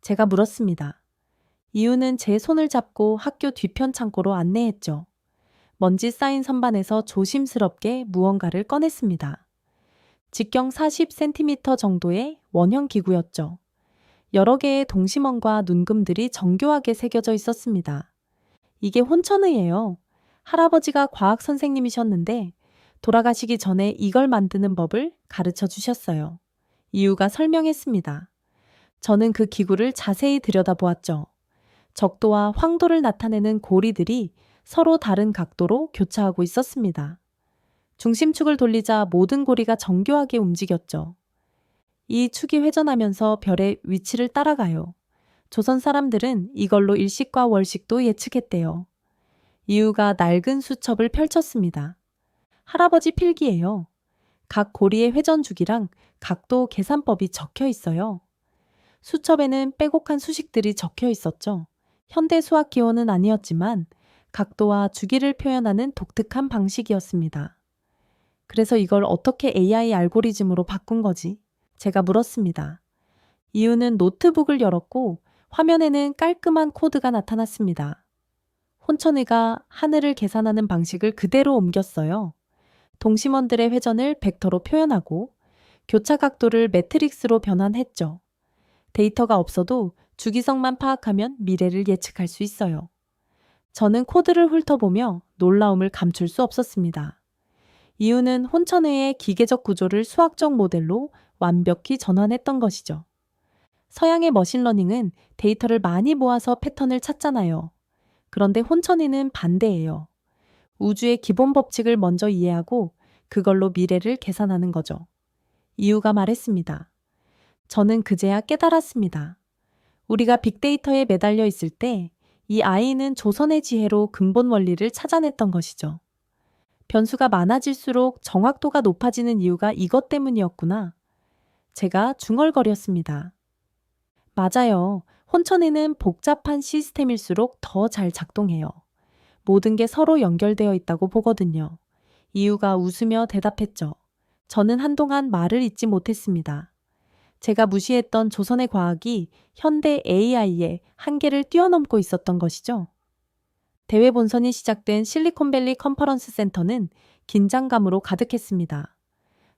제가 물었습니다. 이유는 제 손을 잡고 학교 뒤편 창고로 안내했죠. 먼지 쌓인 선반에서 조심스럽게 무언가를 꺼냈습니다. 직경 40cm 정도의 원형 기구였죠. 여러 개의 동심원과 눈금들이 정교하게 새겨져 있었습니다. 이게 혼천의예요. 할아버지가 과학 선생님이셨는데 돌아가시기 전에 이걸 만드는 법을 가르쳐 주셨어요. 이유가 설명했습니다. 저는 그 기구를 자세히 들여다보았죠. 적도와 황도를 나타내는 고리들이 서로 다른 각도로 교차하고 있었습니다. 중심축을 돌리자 모든 고리가 정교하게 움직였죠. 이 축이 회전하면서 별의 위치를 따라가요. 조선 사람들은 이걸로 일식과 월식도 예측했대요. 이유가 낡은 수첩을 펼쳤습니다. 할아버지 필기예요. 각 고리의 회전 주기랑 각도 계산법이 적혀 있어요. 수첩에는 빼곡한 수식들이 적혀 있었죠. 현대 수학 기호는 아니었지만 각도와 주기를 표현하는 독특한 방식이었습니다. 그래서 이걸 어떻게 AI 알고리즘으로 바꾼 거지? 제가 물었습니다. 이유는 노트북을 열었고 화면에는 깔끔한 코드가 나타났습니다. 혼천의가 하늘을 계산하는 방식을 그대로 옮겼어요. 동심원들의 회전을 벡터로 표현하고 교차 각도를 매트릭스로 변환했죠. 데이터가 없어도 주기성만 파악하면 미래를 예측할 수 있어요. 저는 코드를 훑어보며 놀라움을 감출 수 없었습니다. 이유는 혼천의의 기계적 구조를 수학적 모델로 완벽히 전환했던 것이죠. 서양의 머신러닝은 데이터를 많이 모아서 패턴을 찾잖아요. 그런데 혼천의는 반대예요. 우주의 기본 법칙을 먼저 이해하고 그걸로 미래를 계산하는 거죠. 이유가 말했습니다. 저는 그제야 깨달았습니다. 우리가 빅데이터에 매달려 있을 때 이 아이는 조선의 지혜로 근본 원리를 찾아냈던 것이죠. 변수가 많아질수록 정확도가 높아지는 이유가 이것 때문이었구나. 제가 중얼거렸습니다. 맞아요. 혼천에는 복잡한 시스템일수록 더 잘 작동해요. 모든 게 서로 연결되어 있다고 보거든요. 이유가 웃으며 대답했죠. 저는 한동안 말을 잇지 못했습니다. 제가 무시했던 조선의 과학이 현대 AI의 한계를 뛰어넘고 있었던 것이죠. 대회 본선이 시작된 실리콘밸리 컨퍼런스 센터는 긴장감으로 가득했습니다.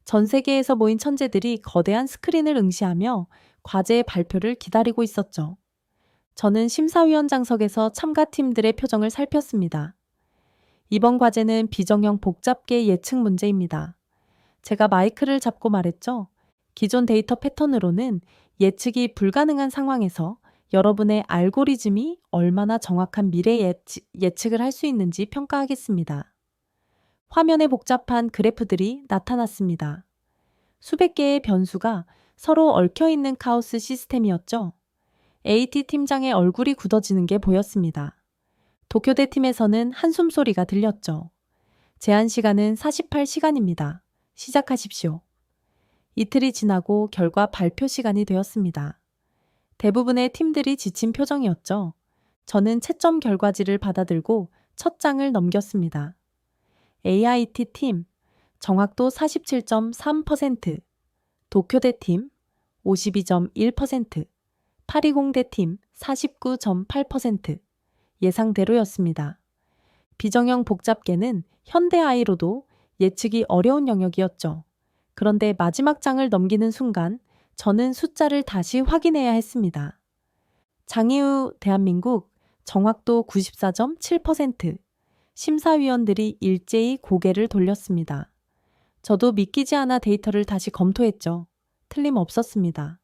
전 세계에서 모인 천재들이 거대한 스크린을 응시하며 과제의 발표를 기다리고 있었죠. 저는 심사위원장석에서 참가팀들의 표정을 살폈습니다. 이번 과제는 비정형 복잡계 예측 문제입니다. 제가 마이크를 잡고 말했죠. 기존 데이터 패턴으로는 예측이 불가능한 상황에서 여러분의 알고리즘이 얼마나 정확한 미래 예측을 할 수 있는지 평가하겠습니다. 화면에 복잡한 그래프들이 AT 팀장의 얼굴이 굳어지는 게 보였습니다. 도쿄대 팀에서는 한숨 소리가 들렸죠. 제한 시간은 48시간입니다. 시작하십시오. 이틀이 지나고 결과 발표 시간이 되었습니다. 대부분의 팀들이 지친 표정이었죠. 저는 채점 결과지를 받아들고 첫 장을 넘겼습니다. AIT 팀, 정확도 47.3%, 도쿄대 팀, 52.1%, 파리공대 팀, 49.8%, 예상대로였습니다. 비정형 복잡계는 현대아이로도 예측이 어려운 영역이었죠. 그런데 마지막 장을 넘기는 순간 저는 숫자를 다시 확인해야 했습니다. 장이후 대한민국 정확도 94.7%, 심사위원들이 일제히 고개를 돌렸습니다. 저도 믿기지 않아 데이터를 다시 검토했죠. 틀림없었습니다.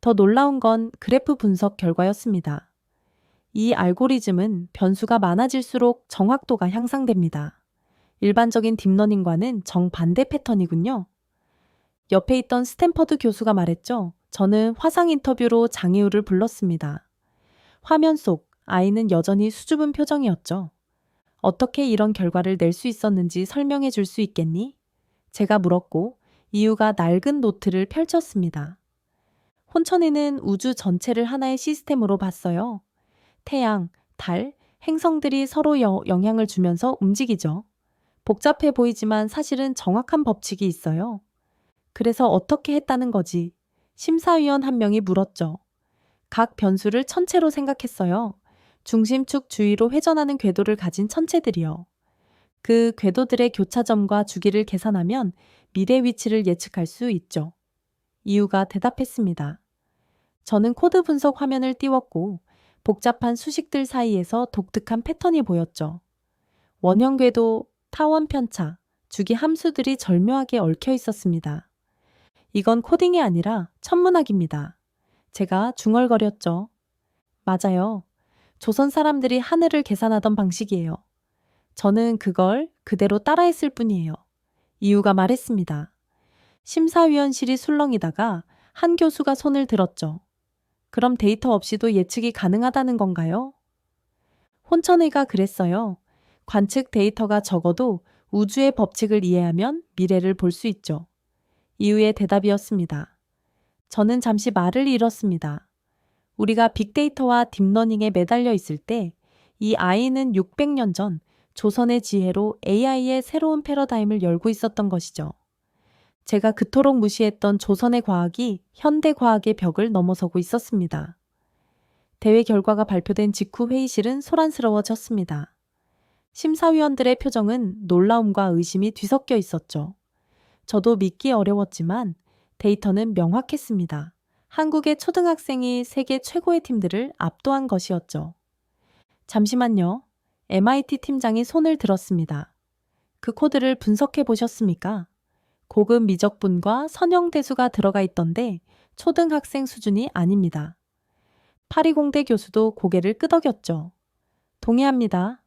더 놀라운 건 그래프 분석 결과였습니다. 이 알고리즘은 변수가 많아질수록 정확도가 향상됩니다. 일반적인 딥러닝과는 정반대 패턴이군요. 옆에 있던 스탠퍼드 교수가 말했죠. 저는 화상 인터뷰로 장이우를 불렀습니다. 화면 속 아이는 여전히 수줍은 표정이었죠. 어떻게 이런 결과를 낼 수 있었는지 설명해 줄 수 있겠니? 제가 물었고 이유가 낡은 노트를 펼쳤습니다. 혼천이는 우주 전체를 하나의 시스템으로 봤어요. 태양, 달, 행성들이 서로 영향을 주면서 움직이죠. 복잡해 보이지만 사실은 정확한 법칙이 있어요. 그래서 어떻게 했다는 거지? 심사위원 한 명이 물었죠. 각 변수를 천체로 생각했어요. 중심축 주위로 회전하는 궤도를 가진 천체들이요. 그 궤도들의 교차점과 주기를 계산하면 미래 위치를 예측할 수 있죠. 이유가 대답했습니다. 저는 코드 분석 화면을 띄웠고 복잡한 수식들 사이에서 독특한 패턴이 보였죠. 원형 궤도, 타원 편차, 주기 함수들이 절묘하게 얽혀 있었습니다. 이건 코딩이 아니라 천문학입니다. 제가 중얼거렸죠. 맞아요. 조선 사람들이 하늘을 계산하던 방식이에요. 저는 그걸 그대로 따라했을 뿐이에요. 이유가 말했습니다. 심사위원실이 술렁이다가 한 교수가 손을 들었죠. 그럼 데이터 없이도 예측이 가능하다는 건가요? 혼천의가 그랬어요. 관측 데이터가 적어도 우주의 법칙을 이해하면 미래를 볼 수 있죠. 이유의 대답이었습니다. 저는 잠시 말을 잃었습니다. 우리가 빅데이터와 딥러닝에 매달려 있을 때 이 아이는 600년 전 조선의 지혜로 AI의 새로운 패러다임을 열고 있었던 것이죠. 제가 그토록 무시했던 조선의 과학이 현대 과학의 벽을 넘어서고 있었습니다. 대회 결과가 발표된 직후 회의실은 소란스러워졌습니다. 심사위원들의 표정은 놀라움과 의심이 뒤섞여 있었죠. 저도 믿기 어려웠지만 데이터는 명확했습니다. 한국의 초등학생이 세계 최고의 팀들을 압도한 것이었죠. 잠시만요. MIT 팀장이 손을 들었습니다. 그 코드를 분석해 보셨습니까? 고급 미적분과 선형대수가 들어가 있던데 초등학생 수준이 아닙니다. 파리공대 교수도 고개를 끄덕였죠. 동의합니다.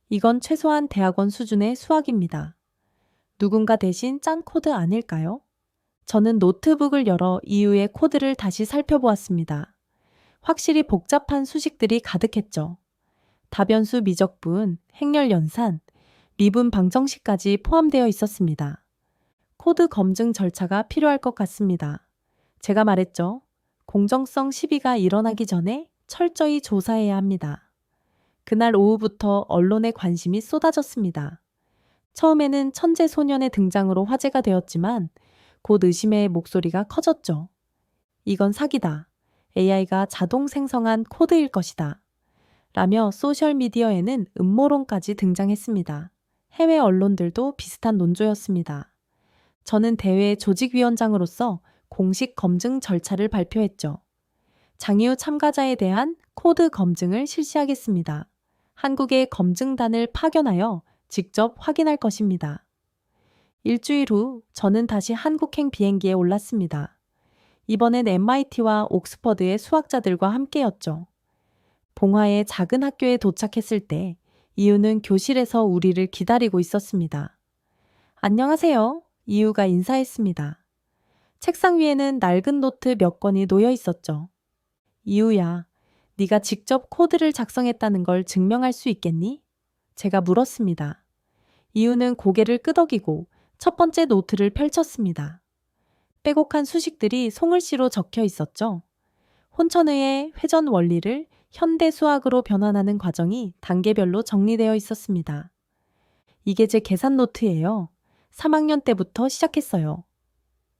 이건 최소한 대학원 수준의 수학입니다. 누군가 대신 짠 코드 아닐까요? 저는 노트북을 열어 이후의 코드를 다시 살펴보았습니다. 확실히 복잡한 수식들이 가득했죠. 다변수 미적분, 행렬 연산, 미분 방정식까지 포함되어 있었습니다. 코드 검증 절차가 필요할 것 같습니다. 제가 말했죠. 공정성 시비가 일어나기 전에 철저히 조사해야 합니다. 그날 오후부터 언론에 관심이 쏟아졌습니다. 처음에는 천재 소년의 등장으로 화제가 되었지만 곧 의심의 목소리가 커졌죠. 이건 사기다. AI가 자동 생성한 코드일 것이다. 라며 소셜미디어에는 음모론까지 등장했습니다. 해외 언론들도 비슷한 논조였습니다. 저는 대회 조직위원장으로서 공식 검증 절차를 발표했죠. 장이후 참가자에 대한 코드 검증을 실시하겠습니다. 한국의 검증단을 파견하여 직접 확인할 것입니다. 일주일 후 저는 다시 한국행 비행기에 올랐습니다. 이번엔 MIT와 옥스퍼드의 수학자들과 함께였죠. 봉화의 작은 학교에 도착했을 때 이유는 교실에서 우리를 기다리고 있었습니다. 안녕하세요. 이유가 인사했습니다. 책상 위에는 낡은 노트 몇 권이 놓여 있었죠. 이유야, 네가 직접 코드를 작성했다는 걸 증명할 수 있겠니? 제가 물었습니다. 이유는 고개를 끄덕이고 첫 번째 노트를 펼쳤습니다. 빼곡한 수식들이 송글씨로 적혀 있었죠. 혼천의의 회전 원리를 현대 수학으로 변환하는 과정이 단계별로 정리되어 있었습니다. 이게 제 계산 노트예요. 3학년 때부터 시작했어요.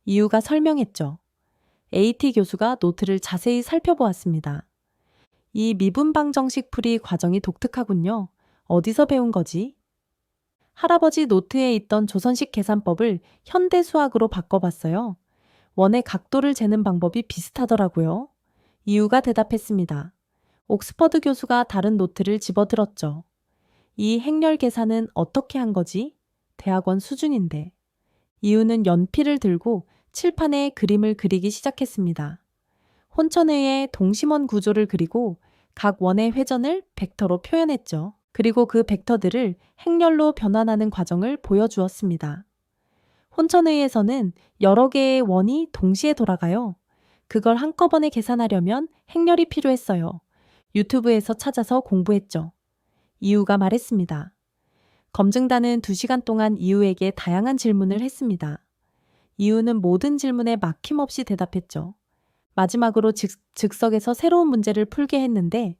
이유가 설명했죠. AT 교수가 노트를 자세히 살펴보았습니다. 이 미분방정식 풀이 과정이 독특하군요. 어디서 배운 거지? 할아버지 노트에 있던 조선식 계산법을 현대 수학으로 바꿔봤어요. 원의 각도를 재는 방법이 비슷하더라고요. 이유가 대답했습니다. 옥스퍼드 교수가 다른 노트를 집어들었죠. 이 행렬 계산은 어떻게 한 거지? 대학원 수준인데. 이유는 연필을 들고 칠판에 그림을 그리기 시작했습니다. 혼천의의 동심원 구조를 그리고 각 원의 회전을 벡터로 표현했죠. 그리고 그 벡터들을 행렬로 변환하는 과정을 보여주었습니다. 혼천의에서는 여러 개의 원이 동시에 돌아가요. 그걸 한꺼번에 계산하려면 행렬이 필요했어요. 유튜브에서 찾아서 공부했죠. 이유가 말했습니다. 검증단은 2시간 동안 이유에게 다양한 질문을 했습니다. 이유는 모든 질문에 막힘없이 대답했죠. 마지막으로 즉석에서 새로운 문제를 풀게 했는데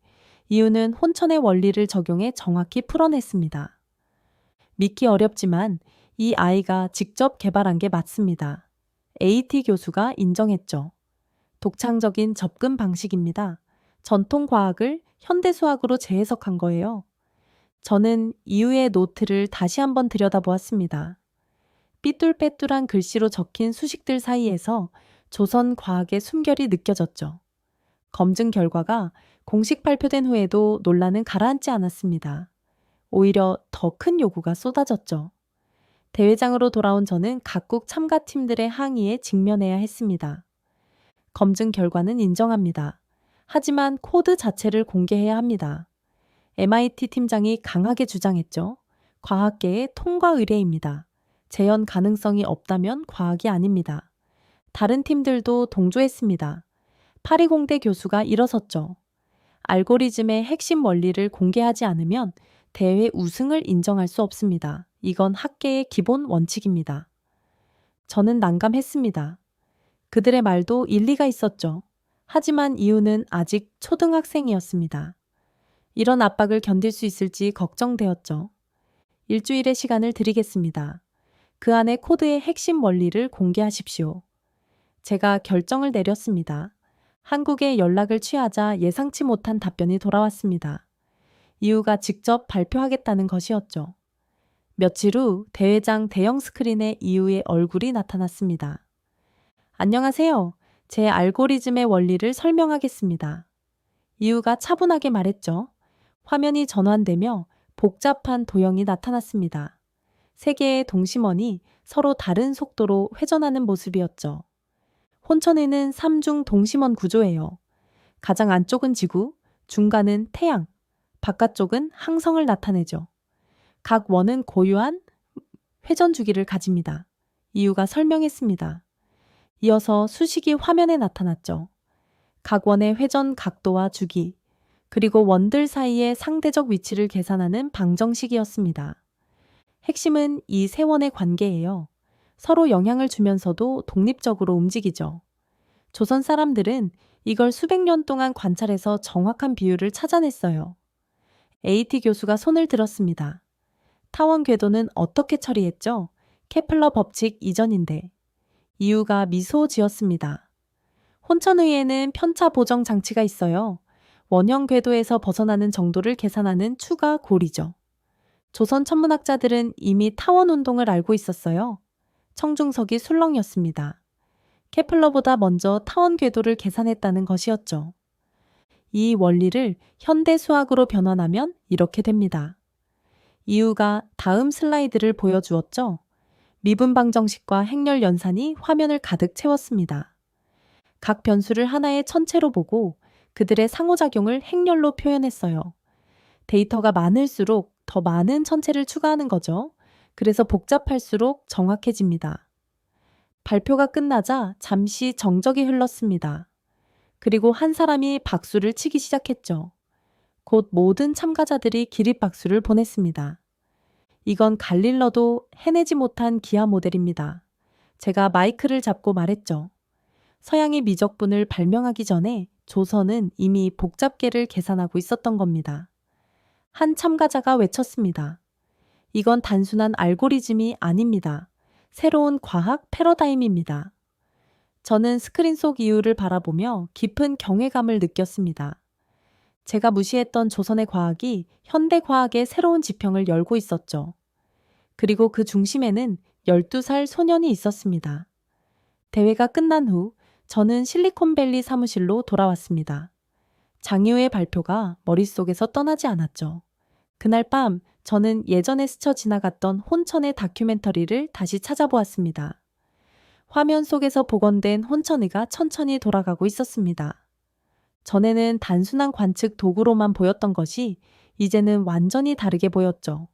이유는 혼천의 원리를 적용해 정확히 풀어냈습니다. 믿기 어렵지만 이 아이가 직접 개발한 게 맞습니다. AT 교수가 인정했죠. 독창적인 접근 방식입니다. 전통 과학을 현대 수학으로 재해석한 거예요. 저는 이유의 노트를 다시 한번 들여다보았습니다. 삐뚤빼뚤한 글씨로 적힌 수식들 사이에서 조선 과학의 숨결이 느껴졌죠. 검증 결과가 공식 발표된 후에도 논란은 가라앉지 않았습니다. 오히려 더 큰 요구가 쏟아졌죠. 대회장으로 돌아온 저는 각국 참가팀들의 항의에 직면해야 했습니다. 검증 결과는 인정합니다. 하지만 코드 자체를 공개해야 합니다. MIT 팀장이 강하게 주장했죠. 과학계의 통과 의례입니다. 재현 가능성이 없다면 과학이 아닙니다. 다른 팀들도 동조했습니다. 파리공대 교수가 일어섰죠. 알고리즘의 핵심 원리를 공개하지 않으면 대회 우승을 인정할 수 없습니다. 이건 학계의 기본 원칙입니다. 저는 난감했습니다. 그들의 말도 일리가 있었죠. 하지만 이유는 아직 초등학생이었습니다. 이런 압박을 견딜 수 있을지 걱정되었죠. 일주일의 시간을 드리겠습니다. 그 안에 코드의 핵심 원리를 공개하십시오. 제가 결정을 내렸습니다. 한국에 연락을 취하자 예상치 못한 답변이 돌아왔습니다. 이유가 직접 발표하겠다는 것이었죠. 며칠 후 대회장 대형 스크린에 이유의 얼굴이 나타났습니다. 안녕하세요. 제 알고리즘의 원리를 설명하겠습니다. 이유가 차분하게 말했죠. 화면이 전환되며 복잡한 도형이 나타났습니다. 세 개의 동심원이 서로 다른 속도로 회전하는 모습이었죠. 혼천에는 3중 동심원 구조예요. 가장 안쪽은 지구, 중간은 태양, 바깥쪽은 항성을 나타내죠. 각 원은 고유한 회전 주기를 가집니다. 이유가 설명했습니다. 이어서 수식이 화면에 나타났죠. 각 원의 회전 각도와 주기, 그리고 원들 사이의 상대적 위치를 계산하는 방정식이었습니다. 핵심은 이 세 원의 관계예요. 서로 영향을 주면서도 독립적으로 움직이죠. 조선 사람들은 이걸 수백 년 동안 관찰해서 정확한 비율을 찾아냈어요. AT 교수가 손을 들었습니다. 타원 궤도는 어떻게 처리했죠? 케플러 법칙 이전인데. 이유가 미소 지었습니다. 혼천의에는 편차 보정 장치가 있어요. 원형 궤도에서 벗어나는 정도를 계산하는 추가 고리죠. 조선 천문학자들은 이미 타원 운동을 알고 있었어요. 청중석이 술렁이었습니다. 케플러보다 먼저 타원 궤도를 계산했다는 것이었죠. 이 원리를 현대 수학으로 변환하면 이렇게 됩니다. 이유가 다음 슬라이드를 보여주었죠. 미분방정식과 행렬 연산이 화면을 가득 채웠습니다. 각 변수를 하나의 천체로 보고 그들의 상호작용을 행렬로 표현했어요. 데이터가 많을수록 더 많은 천체를 추가하는 거죠. 그래서 복잡할수록 정확해집니다. 발표가 끝나자 잠시 정적이 흘렀습니다. 그리고 한 사람이 박수를 치기 시작했죠. 곧 모든 참가자들이 기립박수를 보냈습니다. 이건 갈릴러도 해내지 못한 기아 모델입니다. 제가 마이크를 잡고 말했죠. 서양이 미적분을 발명하기 전에 조선은 이미 복잡계를 계산하고 있었던 겁니다. 한 참가자가 외쳤습니다. 이건 단순한 알고리즘이 아닙니다. 새로운 과학 패러다임입니다. 저는 스크린 속 이유를 바라보며 깊은 경외감을 느꼈습니다. 제가 무시했던 조선의 과학이 현대 과학의 새로운 지평을 열고 있었죠. 그리고 그 중심에는 12살 소년이 있었습니다. 대회가 끝난 후 저는 실리콘밸리 사무실로 돌아왔습니다. 장유의 발표가 머릿속에서 떠나지 않았죠. 그날 밤 저는 예전에 스쳐 지나갔던 혼천의 다큐멘터리를 다시 찾아보았습니다. 화면 속에서 복원된 혼천의가 천천히 돌아가고 있었습니다. 전에는 단순한 관측 도구로만 보였던 것이 이제는 완전히 다르게 보였죠.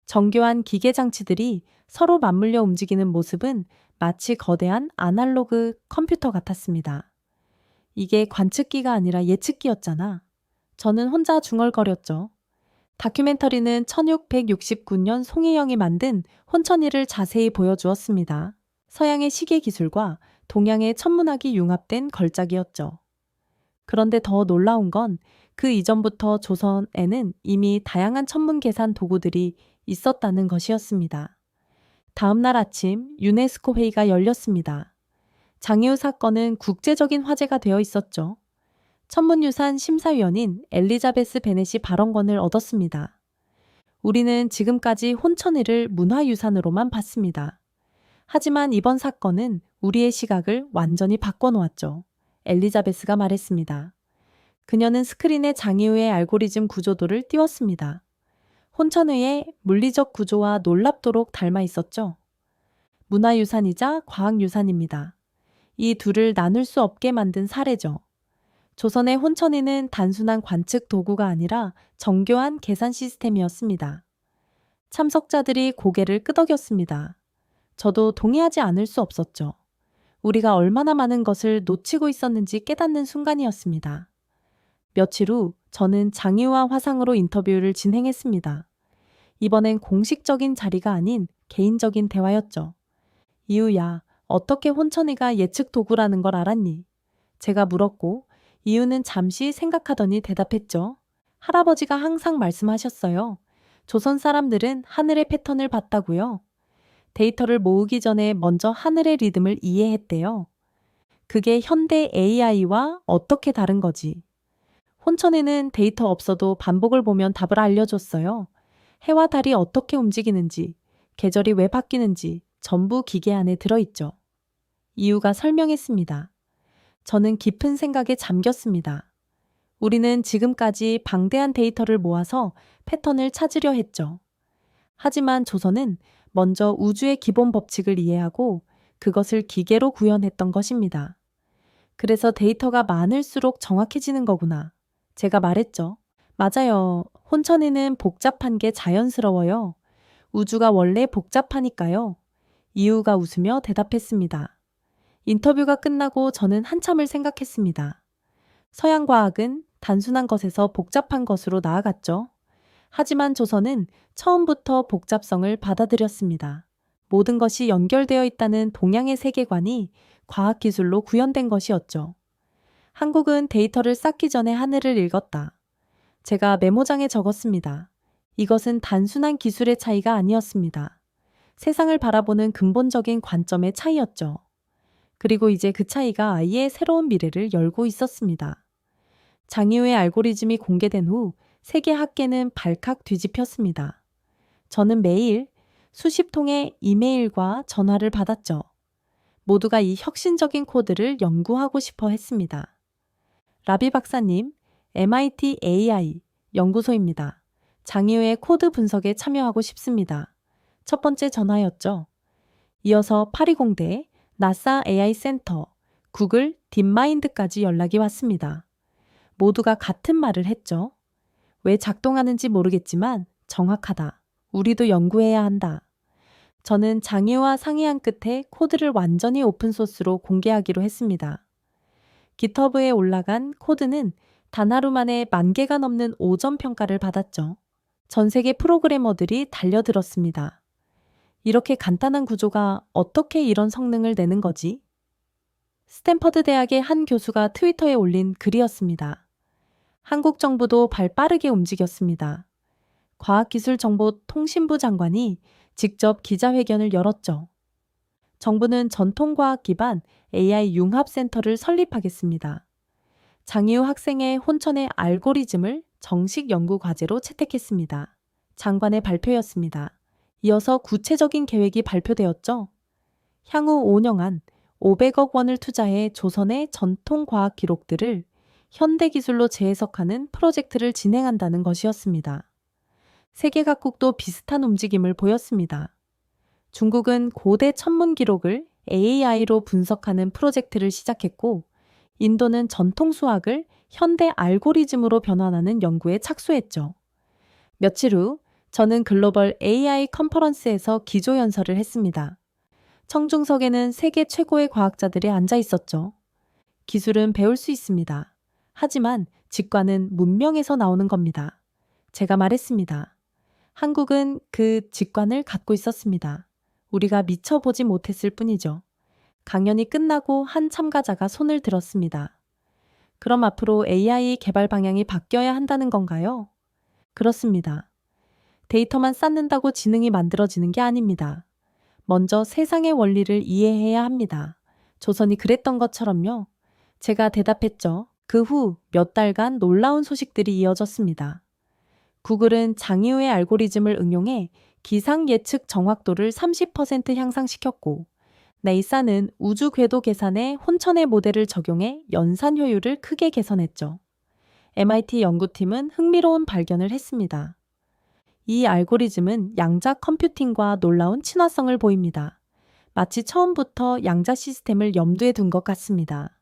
정교한 기계 장치들이 서로 맞물려 움직이는 모습은 마치 거대한 아날로그 컴퓨터 같았습니다. 이게 관측기가 아니라 예측기였잖아. 저는 혼자 중얼거렸죠. 다큐멘터리는 1669년 송혜영이 만든 혼천이를 자세히 보여주었습니다. 서양의 시계 기술과 동양의 천문학이 융합된 걸작이었죠. 그런데 더 놀라운 건 그 이전부터 조선에는 이미 다양한 천문 계산 도구들이 있었다는 것이었습니다. 다음 날 아침 유네스코 회의가 열렸습니다. 장애우 사건은 국제적인 화제가 되어 있었죠. 천문유산 심사위원인 엘리자베스 베넷이 발언권을 얻었습니다. 우리는 지금까지 혼천의를 문화유산으로만 봤습니다. 하지만 이번 사건은 우리의 시각을 완전히 바꿔놓았죠. 엘리자베스가 말했습니다. 그녀는 스크린에 장애우의 알고리즘 구조도를 띄웠습니다. 혼천의의 물리적 구조와 놀랍도록 닮아 있었죠. 문화유산이자 과학유산입니다. 이 둘을 나눌 수 없게 만든 사례죠. 조선의 혼천의는 단순한 관측 도구가 아니라 정교한 계산 시스템이었습니다. 참석자들이 고개를 끄덕였습니다. 저도 동의하지 않을 수 없었죠. 우리가 얼마나 많은 것을 놓치고 있었는지 깨닫는 순간이었습니다. 며칠 후 저는 장유와 화상으로 인터뷰를 진행했습니다. 이번엔 공식적인 자리가 아닌 개인적인 대화였죠. 이유야, 어떻게 혼천이가 예측 도구라는 걸 알았니? 제가 물었고 이유는 잠시 생각하더니 대답했죠. 할아버지가 항상 말씀하셨어요. 조선 사람들은 하늘의 패턴을 봤다고요. 데이터를 모으기 전에 먼저 하늘의 리듬을 이해했대요. 그게 현대 AI와 어떻게 다른 거지? 혼천에는 데이터 없어도 반복을 보면 답을 알려줬어요. 해와 달이 어떻게 움직이는지, 계절이 왜 바뀌는지 전부 기계 안에 들어있죠. 이유가 설명했습니다. 저는 깊은 생각에 잠겼습니다. 우리는 지금까지 방대한 데이터를 모아서 패턴을 찾으려 했죠. 하지만 조선은 먼저 우주의 기본 법칙을 이해하고 그것을 기계로 구현했던 것입니다. 그래서 데이터가 많을수록 정확해지는 거구나. 제가 말했죠. 맞아요. 혼천에는 복잡한 게 자연스러워요. 우주가 원래 복잡하니까요. 이유가 웃으며 대답했습니다. 인터뷰가 끝나고 저는 한참을 생각했습니다. 서양 과학은 단순한 것에서 복잡한 것으로 나아갔죠. 하지만 조선은 처음부터 복잡성을 받아들였습니다. 모든 것이 연결되어 있다는 동양의 세계관이 과학기술로 구현된 것이었죠. 한국은 데이터를 쌓기 전에 하늘을 읽었다. 제가 메모장에 적었습니다. 이것은 단순한 기술의 차이가 아니었습니다. 세상을 바라보는 근본적인 관점의 차이였죠. 그리고 이제 그 차이가 아이의 새로운 미래를 열고 있었습니다. 장유의 알고리즘이 공개된 후 세계 학계는 발칵 뒤집혔습니다. 저는 매일 수십 통의 이메일과 전화를 받았죠. 모두가 이 혁신적인 코드를 연구하고 싶어 했습니다. 라비 박사님, MIT AI 연구소입니다. 장유의 코드 분석에 참여하고 싶습니다. 첫 번째 전화였죠. 이어서 파리공대, 나사 AI 센터, 구글 딥마인드까지 연락이 왔습니다. 모두가 같은 말을 했죠. 왜 작동하는지 모르겠지만 정확하다. 우리도 연구해야 한다. 저는 장유와 상의한 끝에 코드를 완전히 오픈소스로 공개하기로 했습니다. GitHub에 올라간 코드는 단 하루 만에 10,000개가 넘는 5점 평가를 받았죠. 전 세계 프로그래머들이 달려들었습니다. 이렇게 간단한 구조가 어떻게 이런 성능을 내는 거지? 스탠퍼드 대학의 한 교수가 트위터에 올린 글이었습니다. 한국 정부도 발 빠르게 움직였습니다. 과학기술정보통신부 장관이 직접 기자회견을 열었죠. 정부는 전통과학 기반 AI 융합센터를 설립하겠습니다. 장이우 학생의 혼천의 알고리즘을 정식 연구 과제로 채택했습니다. 장관의 발표였습니다. 이어서 구체적인 계획이 발표되었죠. 향후 5년 안 500억 원을 투자해 조선의 전통과학 기록들을 현대기술로 재해석하는 프로젝트를 진행한다는 것이었습니다. 세계 각국도 비슷한 움직임을 보였습니다. 중국은 고대 천문 기록을 AI로 분석하는 프로젝트를 시작했고, 인도는 전통 수학을 현대 알고리즘으로 변환하는 연구에 착수했죠. 며칠 후 저는 글로벌 AI 컨퍼런스에서 기조연설을 했습니다. 청중석에는 세계 최고의 과학자들이 앉아 있었죠. 기술은 배울 수 있습니다. 하지만 직관은 문명에서 나오는 겁니다. 제가 말했습니다. 한국은 그 직관을 갖고 있었습니다. 우리가 미처 보지 못했을 뿐이죠. 강연이 끝나고 한 참가자가 손을 들었습니다. 그럼 앞으로 AI 개발 방향이 바뀌어야 한다는 건가요? 그렇습니다. 데이터만 쌓는다고 지능이 만들어지는 게 아닙니다. 먼저 세상의 원리를 이해해야 합니다. 조선이 그랬던 것처럼요. 제가 대답했죠. 그 후 몇 달간 놀라운 소식들이 이어졌습니다. 구글은 장이우의 알고리즘을 응용해 기상 예측 정확도를 30% 향상시켰고, 네이사는 우주 궤도 계산에 혼천의 모델을 적용해 연산 효율을 크게 개선했죠. MIT 연구팀은 흥미로운 발견을 했습니다. 이 알고리즘은 양자 컴퓨팅과 놀라운 친화성을 보입니다. 마치 처음부터 양자 시스템을 염두에 둔 것 같습니다.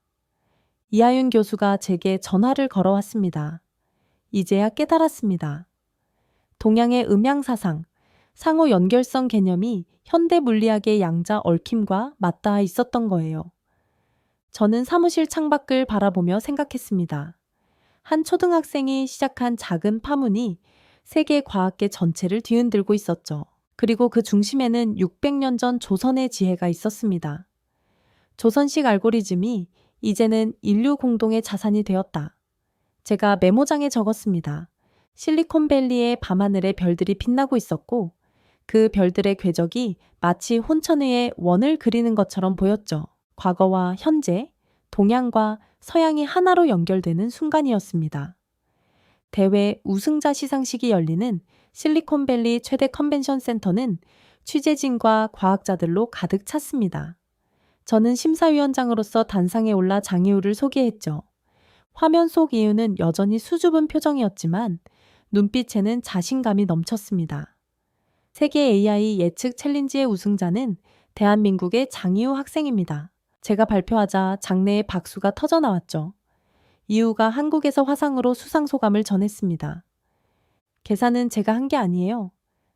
이하윤 교수가 제게 전화를 걸어왔습니다. 이제야 깨달았습니다. 동양의 음양사상, 상호 연결성 개념이 현대 물리학의 양자 얽힘과 맞닿아 있었던 거예요. 저는 사무실 창밖을 바라보며 생각했습니다. 한 초등학생이 시작한 작은 파문이 세계 과학계 전체를 뒤흔들고 있었죠. 그리고 그 중심에는 600년 전 조선의 지혜가 있었습니다. 조선식 알고리즘이 이제는 인류 공동의 자산이 되었다. 제가 메모장에 적었습니다. 실리콘밸리의 밤하늘에 별들이 빛나고 있었고, 그 별들의 궤적이 마치 혼천의 원을 그리는 것처럼 보였죠. 과거와 현재, 동양과 서양이 하나로 연결되는 순간이었습니다. 대회 우승자 시상식이 열리는 실리콘밸리 최대 컨벤션 센터는 취재진과 과학자들로 가득 찼습니다. 저는 심사위원장으로서 단상에 올라 장이우를 소개했죠. 화면 속 이유는 여전히 수줍은 표정이었지만 눈빛에는 자신감이 넘쳤습니다. 세계 AI 예측 챌린지의 우승자는 대한민국의 장이우 학생입니다. 제가 발표하자 장내에 박수가 터져 나왔죠. 이유가 한국에서 화상으로 수상 소감을 전했습니다. 계산은 제가 한 게 아니에요.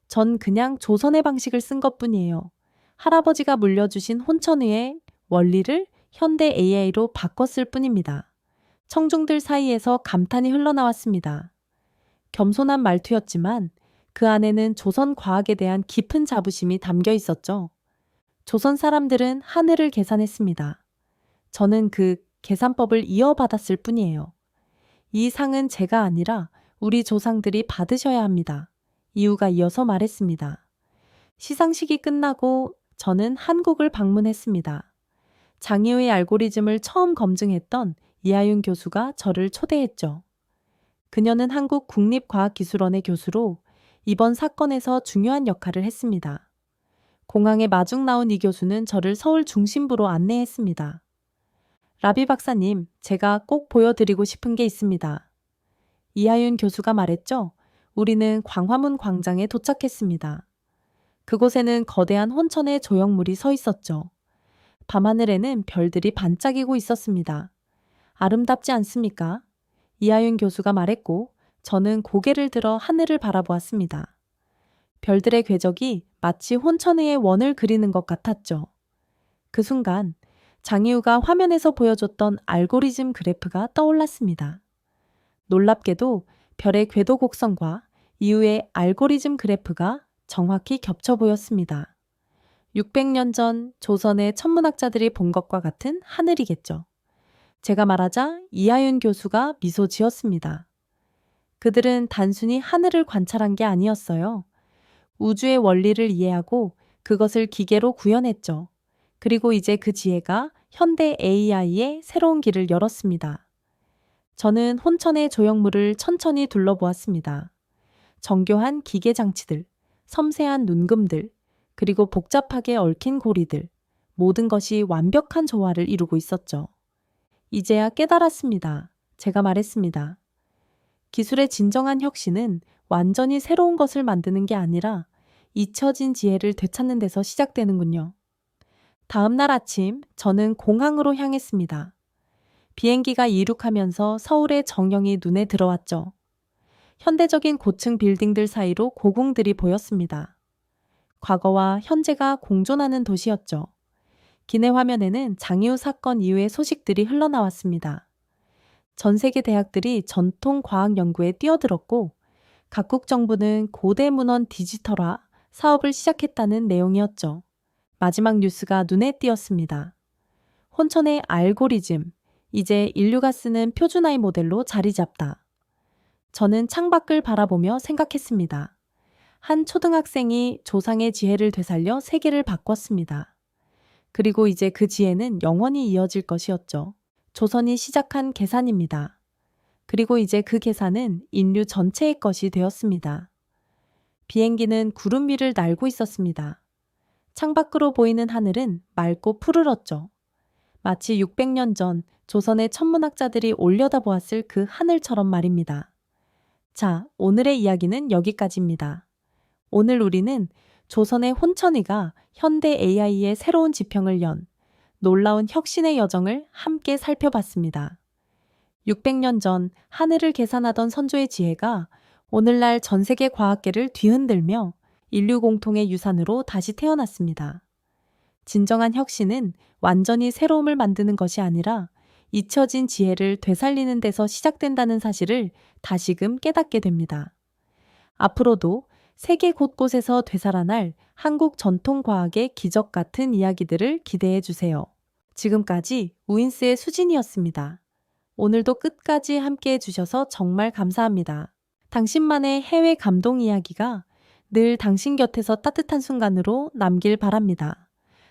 전 그냥 조선의 방식을 쓴 것뿐이에요. 할아버지가 물려주신 혼천의의 원리를 현대 AI로 바꿨을 뿐입니다. 청중들 사이에서 감탄이 흘러나왔습니다. 겸손한 말투였지만 그 안에는 조선 과학에 대한 깊은 자부심이 담겨 있었죠. 조선 사람들은 하늘을 계산했습니다. 저는 그 계산법을 이어받았을 뿐이에요. 이 상은 제가 아니라 우리 조상들이 받으셔야 합니다. 이유가 이어서 말했습니다. 시상식이 끝나고 저는 한국을 방문했습니다. 장이우의 알고리즘을 처음 검증했던 이하윤 교수가 저를 초대했죠. 그녀는 한국 국립과학기술원의 교수로 이번 사건에서 중요한 역할을 했습니다. 공항에 마중 나온 이 교수는 저를 서울 중심부로 안내했습니다. 라비 박사님, 제가 꼭 보여드리고 싶은 게 있습니다. 이하윤 교수가 말했죠. 우리는 광화문 광장에 도착했습니다. 그곳에는 거대한 혼천의 조형물이 서 있었죠. 밤하늘에는 별들이 반짝이고 있었습니다. 아름답지 않습니까? 이하윤 교수가 말했고 저는 고개를 들어 하늘을 바라보았습니다. 별들의 궤적이 마치 혼천의 원을 그리는 것 같았죠. 그 순간 장이우가 화면에서 보여줬던 알고리즘 그래프가 떠올랐습니다. 놀랍게도 별의 궤도 곡선과 이후의 알고리즘 그래프가 정확히 겹쳐 보였습니다. 600년 전 조선의 천문학자들이 본 것과 같은 하늘이겠죠. 제가 말하자 이하윤 교수가 미소 지었습니다. 그들은 단순히 하늘을 관찰한 게 아니었어요. 우주의 원리를 이해하고 그것을 기계로 구현했죠. 그리고 이제 그 지혜가 현대 AI의 새로운 길을 열었습니다. 저는 혼천의 조형물을 천천히 둘러보았습니다. 정교한 기계 장치들, 섬세한 눈금들, 그리고 복잡하게 얽힌 고리들, 모든 것이 완벽한 조화를 이루고 있었죠. 이제야 깨달았습니다. 제가 말했습니다. 기술의 진정한 혁신은 완전히 새로운 것을 만드는 게 아니라 잊혀진 지혜를 되찾는 데서 시작되는군요. 다음 날 아침, 저는 공항으로 향했습니다. 비행기가 이륙하면서 서울의 정령이 눈에 들어왔죠. 현대적인 고층 빌딩들 사이로 고궁들이 보였습니다. 과거와 현재가 공존하는 도시였죠. 기내 화면에는 장이우 사건 이후의 소식들이 흘러나왔습니다. 전 세계 대학들이 전통 과학 연구에 뛰어들었고 각국 정부는 고대 문헌 디지털화 사업을 시작했다는 내용이었죠. 마지막 뉴스가 눈에 띄었습니다. 혼천의 알고리즘, 이제 인류가 쓰는 표준화의 모델로 자리 잡다. 저는 창밖을 바라보며 생각했습니다. 한 초등학생이 조상의 지혜를 되살려 세계를 바꿨습니다. 그리고 이제 그 지혜는 영원히 이어질 것이었죠. 조선이 시작한 계산입니다. 그리고 이제 그 계산은 인류 전체의 것이 되었습니다. 비행기는 구름 위를 날고 있었습니다. 창밖으로 보이는 하늘은 맑고 푸르렀죠. 마치 600년 전 조선의 천문학자들이 올려다보았을 그 하늘처럼 말입니다. 자, 오늘의 이야기는 여기까지입니다. 오늘 우리는 조선의 혼천이가 현대 AI의 새로운 지평을 연 놀라운 혁신의 여정을 함께 살펴봤습니다. 600년 전 하늘을 계산하던 선조의 지혜가 오늘날 전 세계 과학계를 뒤흔들며 인류 공통의 유산으로 다시 태어났습니다. 진정한 혁신은 완전히 새로움을 만드는 것이 아니라 잊혀진 지혜를 되살리는 데서 시작된다는 사실을 다시금 깨닫게 됩니다. 앞으로도 세계 곳곳에서 되살아날 한국 전통과학의 기적 같은 이야기들을 기대해 주세요. 지금까지 우인스의 수진이었습니다. 오늘도 끝까지 함께 해주셔서 정말 감사합니다. 당신만의 해외 감동 이야기가 늘 당신 곁에서 따뜻한 순간으로 남길 바랍니다.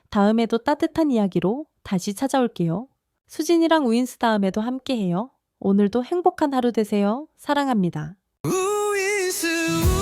다음에도 따뜻한 이야기로 다시 찾아올게요. 수진이랑 우인스 다음에도 함께해요. 오늘도 행복한 하루 되세요. 사랑합니다. 우인스